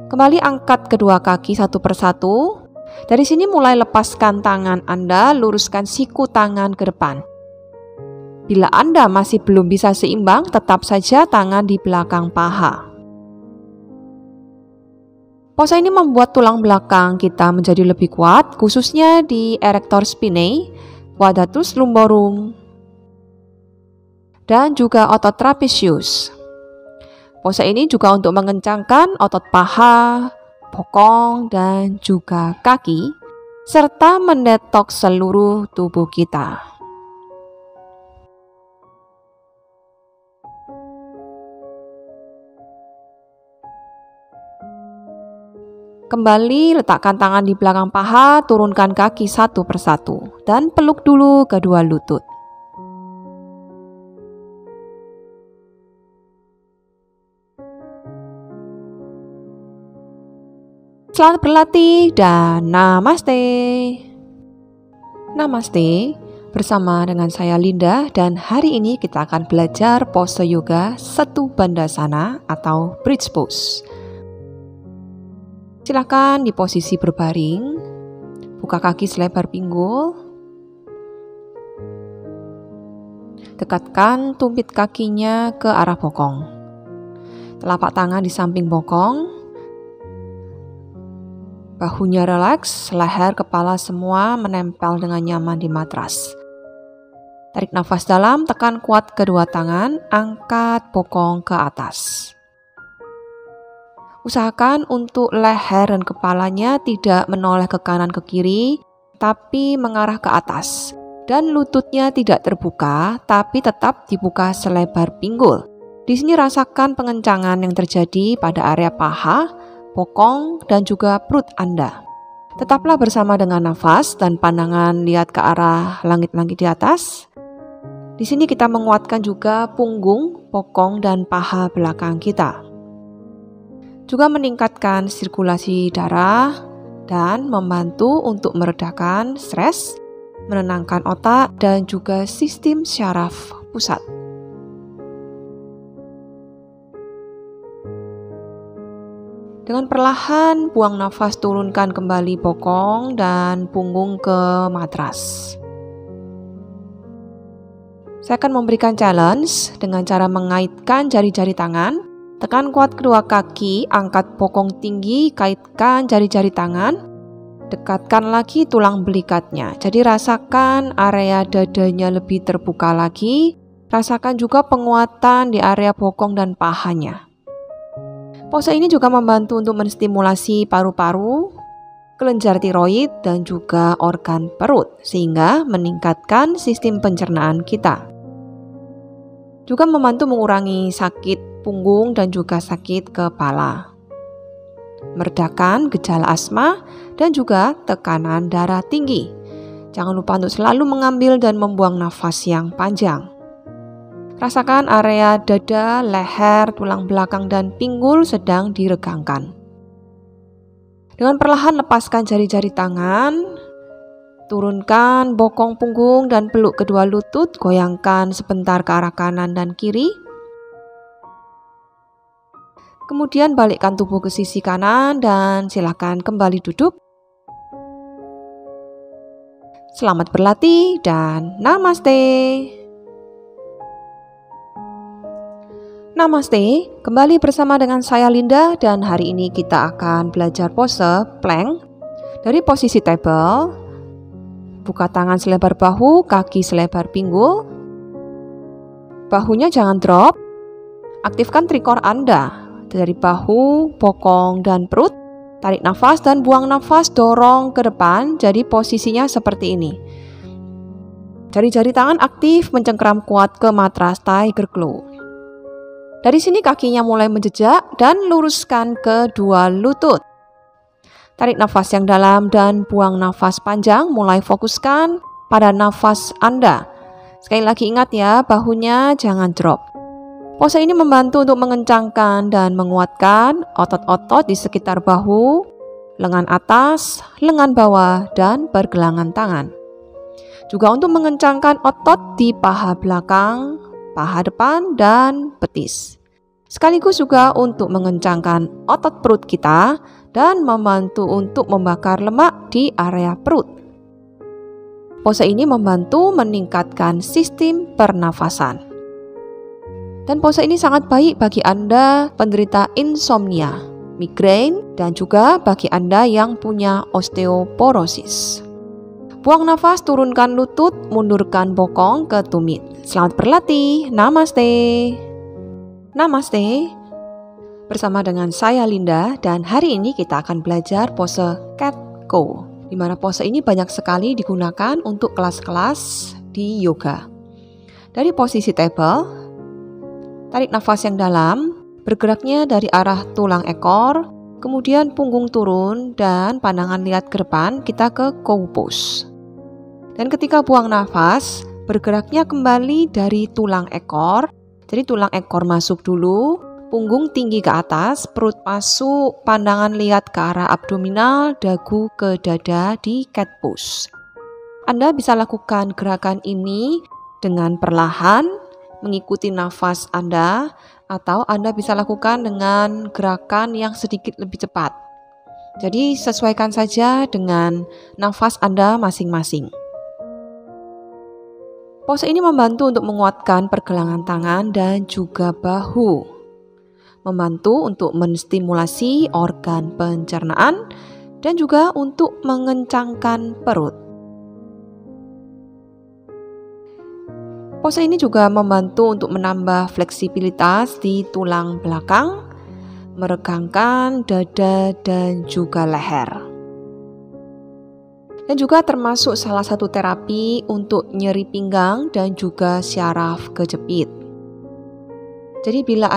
Kembali angkat kedua kaki satu persatu. Dari sini mulai lepaskan tangan Anda, luruskan siku tangan ke depan. Bila Anda masih belum bisa seimbang, tetap saja tangan di belakang paha. Pose ini membuat tulang belakang kita menjadi lebih kuat, khususnya di erector spinae, quadratus lumborum, dan juga otot trapezius. Pose ini juga untuk mengencangkan otot paha, bokong, dan juga kaki, serta mendetoks seluruh tubuh kita. Kembali letakkan tangan di belakang paha, turunkan kaki satu persatu, dan peluk dulu kedua lutut. Selamat berlatih dan namaste. Namaste, bersama dengan saya Linda, dan hari ini kita akan belajar pose yoga Setu Bandhasana atau bridge pose. Silakan di posisi berbaring, buka kaki selebar pinggul, dekatkan tumit kakinya ke arah bokong, telapak tangan di samping bokong, bahunya rileks, leher, kepala semua menempel dengan nyaman di matras. Tarik nafas dalam, tekan kuat kedua tangan, angkat bokong ke atas. Usahakan untuk leher dan kepalanya tidak menoleh ke kanan ke kiri, tapi mengarah ke atas. Dan lututnya tidak terbuka, tapi tetap dibuka selebar pinggul. Di sini rasakan pengencangan yang terjadi pada area paha, bokong, dan juga perut Anda. Tetaplah bersama dengan nafas dan pandangan lihat ke arah langit-langit di atas. Di sini kita menguatkan juga punggung, bokong, dan paha belakang kita. Juga meningkatkan sirkulasi darah dan membantu untuk meredakan stres, menenangkan otak, dan juga sistem syaraf pusat. Dengan perlahan buang nafas, turunkan kembali bokong dan punggung ke matras. Saya akan memberikan challenge dengan cara mengaitkan jari-jari tangan. Tekan kuat kedua kaki, angkat bokong tinggi, kaitkan jari-jari tangan. Dekatkan lagi tulang belikatnya. Jadi rasakan area dadanya lebih terbuka lagi. Rasakan juga penguatan di area bokong dan pahanya. Pose ini juga membantu untuk menstimulasi paru-paru, kelenjar tiroid, dan juga organ perut, sehingga meningkatkan sistem pencernaan kita. Juga membantu mengurangi sakit punggung dan juga sakit kepala. Meredakan gejala asma dan juga tekanan darah tinggi. Jangan lupa untuk selalu mengambil dan membuang nafas yang panjang. Rasakan area dada, leher, tulang belakang, dan pinggul sedang diregangkan. Dengan perlahan lepaskan jari-jari tangan, turunkan bokong punggung dan peluk kedua lutut, goyangkan sebentar ke arah kanan dan kiri. Kemudian balikkan tubuh ke sisi kanan dan silakan kembali duduk. Selamat berlatih dan namaste. Namaste, kembali bersama dengan saya Linda dan hari ini kita akan belajar pose plank. Dari posisi table, buka tangan selebar bahu, kaki selebar pinggul. Bahunya jangan drop. Aktifkan trikor Anda dari bahu, bokong, dan perut. Tarik nafas dan buang nafas, dorong ke depan. Jadi posisinya seperti ini. Jari-jari tangan aktif mencengkeram kuat ke matras Tiger Claw. Dari sini kakinya mulai menjejak dan luruskan kedua lutut. Tarik nafas yang dalam dan buang nafas panjang, mulai fokuskan pada nafas Anda. Sekali lagi ingat ya, bahunya jangan drop. Pose ini membantu untuk mengencangkan dan menguatkan otot-otot di sekitar bahu, lengan atas, lengan bawah, dan pergelangan tangan. Juga untuk mengencangkan otot di paha belakang, paha depan, dan betis. Sekaligus juga untuk mengencangkan otot perut kita dan membantu untuk membakar lemak di area perut. Pose ini membantu meningkatkan sistem pernafasan. Dan pose ini sangat baik bagi Anda penderita insomnia, migrain, dan juga bagi Anda yang punya osteoporosis. Buang nafas, turunkan lutut, mundurkan bokong ke tumit. Selamat berlatih, namaste. Namaste. Bersama dengan saya Linda dan hari ini kita akan belajar pose cat cow, di mana pose ini banyak sekali digunakan untuk kelas-kelas di yoga. Dari posisi table, tarik nafas yang dalam, bergeraknya dari arah tulang ekor, kemudian punggung turun dan pandangan lihat ke depan, kita ke cow pose. Dan ketika buang nafas, bergeraknya kembali dari tulang ekor. Jadi tulang ekor masuk dulu, punggung tinggi ke atas, perut masuk, pandangan lihat ke arah abdominal, dagu ke dada di cat pose. Anda bisa lakukan gerakan ini dengan perlahan, mengikuti nafas Anda, atau Anda bisa lakukan dengan gerakan yang sedikit lebih cepat. Jadi sesuaikan saja dengan nafas Anda masing-masing. Pose ini membantu untuk menguatkan pergelangan tangan dan juga bahu. Membantu untuk menstimulasi organ pencernaan dan juga untuk mengencangkan perut. Pose ini juga membantu untuk menambah fleksibilitas di tulang belakang, meregangkan dada dan juga leher. Dan juga termasuk salah satu terapi untuk nyeri pinggang dan juga syaraf kejepit. Jadi bila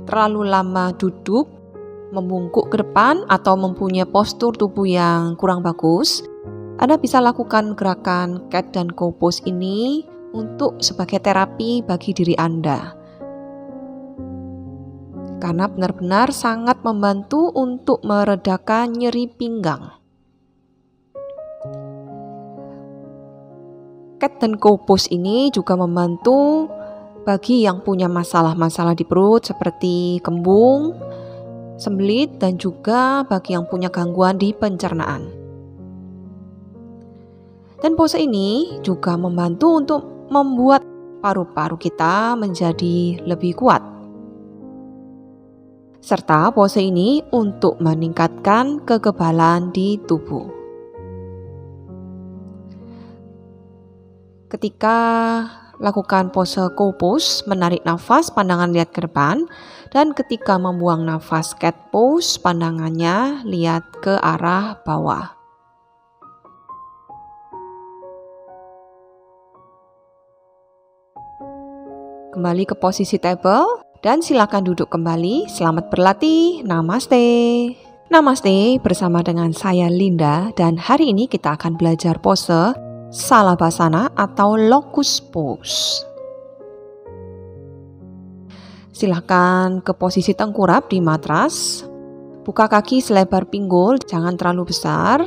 terlalu lama duduk, membungkuk ke depan atau mempunyai postur tubuh yang kurang bagus, Anda bisa lakukan gerakan cat dan cow pose ini untuk sebagai terapi bagi diri Anda. Karena benar-benar sangat membantu untuk meredakan nyeri pinggang. Cat dan cow pose ini juga membantu bagi yang punya masalah-masalah di perut seperti kembung, sembelit, dan juga bagi yang punya gangguan di pencernaan. Dan pose ini juga membantu untuk membuat paru-paru kita menjadi lebih kuat. Serta pose ini untuk meningkatkan kekebalan di tubuh. Ketika lakukan pose cow pose, menarik nafas, pandangan lihat ke depan, dan ketika membuang nafas cat pose, pandangannya lihat ke arah bawah. Kembali ke posisi table dan silakan duduk kembali. Selamat berlatih. Namaste. Namaste bersama dengan saya Linda, dan hari ini kita akan belajar pose Salabhasana atau locust pose. Silakan ke posisi tengkurap di matras. Buka kaki selebar pinggul, jangan terlalu besar.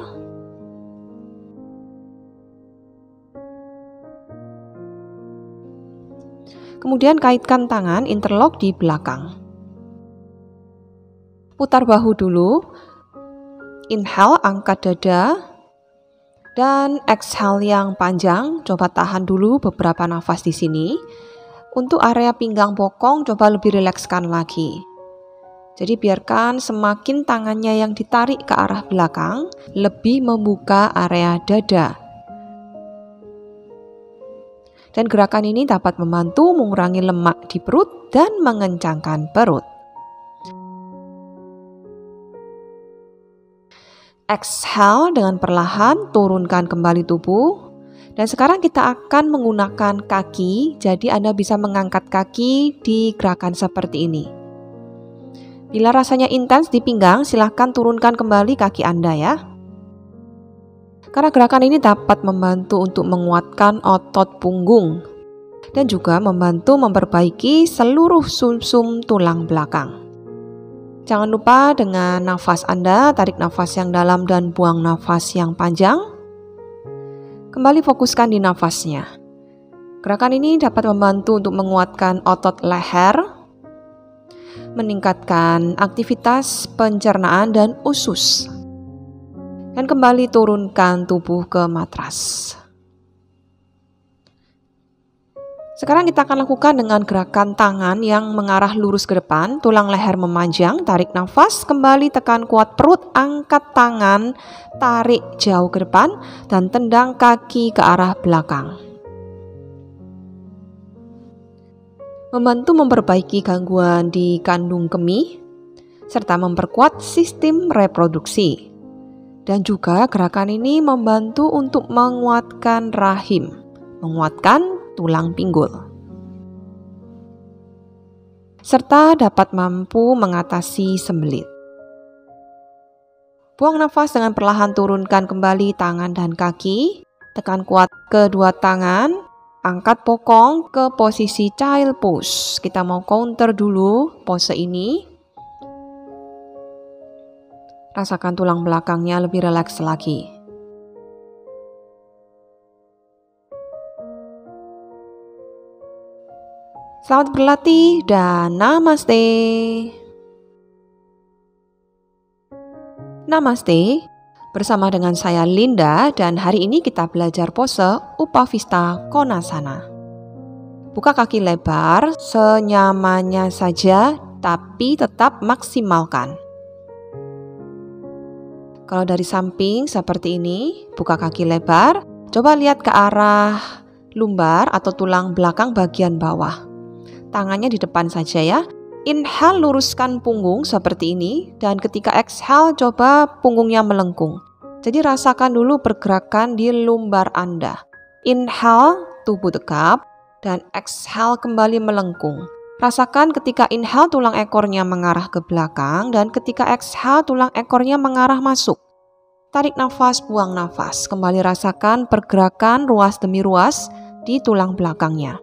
Kemudian kaitkan tangan interlock di belakang. Putar bahu dulu. Inhale, angkat dada. Dan exhale yang panjang, coba tahan dulu beberapa nafas di sini. Untuk area pinggang bokong, coba lebih rilekskan lagi. Jadi biarkan semakin tangannya yang ditarik ke arah belakang, lebih membuka area dada. Dan gerakan ini dapat membantu mengurangi lemak di perut dan mengencangkan perut. Exhale dengan perlahan, turunkan kembali tubuh. Dan sekarang kita akan menggunakan kaki, jadi Anda bisa mengangkat kaki di gerakan seperti ini. Bila rasanya intens di pinggang, silahkan turunkan kembali kaki Anda ya. Karena gerakan ini dapat membantu untuk menguatkan otot punggung dan juga membantu memperbaiki seluruh sumsum tulang belakang. Jangan lupa dengan nafas Anda, tarik nafas yang dalam dan buang nafas yang panjang. Kembali fokuskan di nafasnya. Gerakan ini dapat membantu untuk menguatkan otot leher, meningkatkan aktivitas pencernaan dan usus. Dan kembali turunkan tubuh ke matras. Sekarang kita akan lakukan dengan gerakan tangan yang mengarah lurus ke depan, tulang leher memanjang, tarik nafas, kembali tekan kuat perut, angkat tangan, tarik jauh ke depan, dan tendang kaki ke arah belakang. Membantu memperbaiki gangguan di kandung kemih, serta memperkuat sistem reproduksi. Dan juga gerakan ini membantu untuk menguatkan rahim, menguatkan tulang pinggul, serta dapat mampu mengatasi sembelit. Buang nafas dengan perlahan, turunkan kembali tangan dan kaki, tekan kuat kedua tangan, angkat bokong ke posisi child pose. Kita mau counter dulu pose ini. Rasakan tulang belakangnya lebih rileks lagi. Selamat berlatih dan namaste. Namaste, bersama dengan saya Linda, dan hari ini kita belajar pose Upavista Konasana. Buka kaki lebar, senyamannya saja, tapi tetap maksimalkan. Kalau dari samping seperti ini, buka kaki lebar, coba lihat ke arah lumbar atau tulang belakang bagian bawah. Tangannya di depan saja ya. Inhale, luruskan punggung seperti ini, dan ketika exhale coba punggungnya melengkung. Jadi rasakan dulu pergerakan di lumbar Anda. Inhale, tubuh tegap, dan exhale kembali melengkung. Rasakan ketika inhale tulang ekornya mengarah ke belakang dan ketika exhale tulang ekornya mengarah masuk. Tarik nafas, buang nafas. Kembali rasakan pergerakan ruas demi ruas di tulang belakangnya.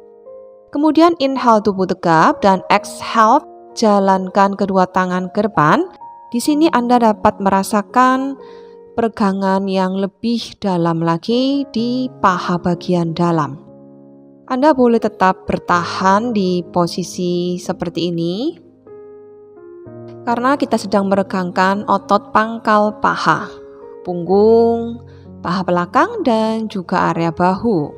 Kemudian inhale tubuh tegap dan exhale jalankan kedua tangan ke depan. Di sini Anda dapat merasakan peregangan yang lebih dalam lagi di paha bagian dalam. Anda boleh tetap bertahan di posisi seperti ini karena kita sedang meregangkan otot pangkal paha, punggung, paha belakang, dan juga area bahu.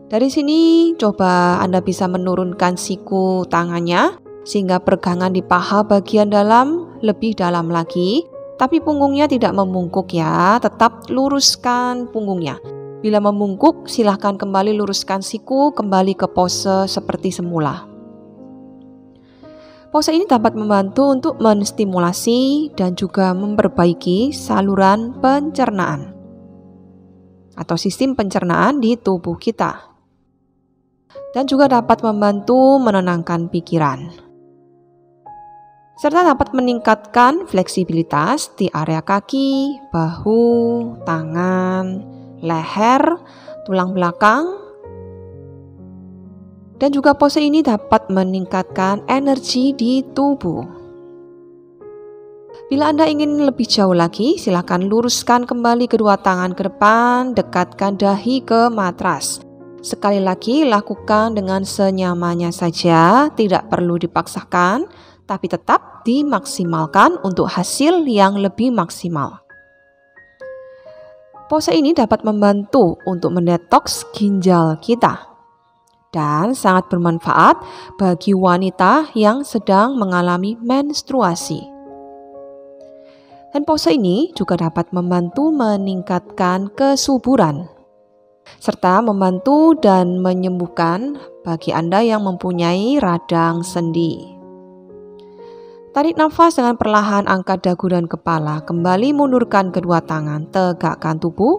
Dari sini coba Anda bisa menurunkan siku tangannya sehingga peregangan di paha bagian dalam lebih dalam lagi, tapi punggungnya tidak membungkuk ya, tetap luruskan punggungnya. Bila membungkuk, silahkan kembali luruskan siku, kembali ke pose seperti semula. Pose ini dapat membantu untuk menstimulasi dan juga memperbaiki saluran pencernaan atau sistem pencernaan di tubuh kita. Dan juga dapat membantu menenangkan pikiran. Serta dapat meningkatkan fleksibilitas di area kaki, bahu, tangan, leher, tulang belakang, dan juga pose ini dapat meningkatkan energi di tubuh. Bila Anda ingin lebih jauh lagi, silakan luruskan kembali kedua tangan ke depan, dekatkan dahi ke matras. Sekali lagi lakukan dengan senyamannya saja, tidak perlu dipaksakan, tapi tetap dimaksimalkan untuk hasil yang lebih maksimal. Pose ini dapat membantu untuk mendetoks ginjal kita dan sangat bermanfaat bagi wanita yang sedang mengalami menstruasi. Dan pose ini juga dapat membantu meningkatkan kesuburan serta membantu dan menyembuhkan bagi Anda yang mempunyai radang sendi. Tarik nafas dengan perlahan, angkat dagu dan kepala. Kembali mundurkan kedua tangan, tegakkan tubuh.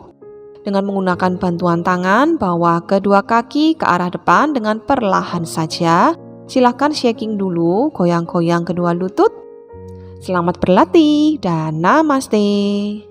Dengan menggunakan bantuan tangan, bawa kedua kaki ke arah depan dengan perlahan saja. Silakan shaking dulu, goyang-goyang kedua lutut. Selamat berlatih dan namaste.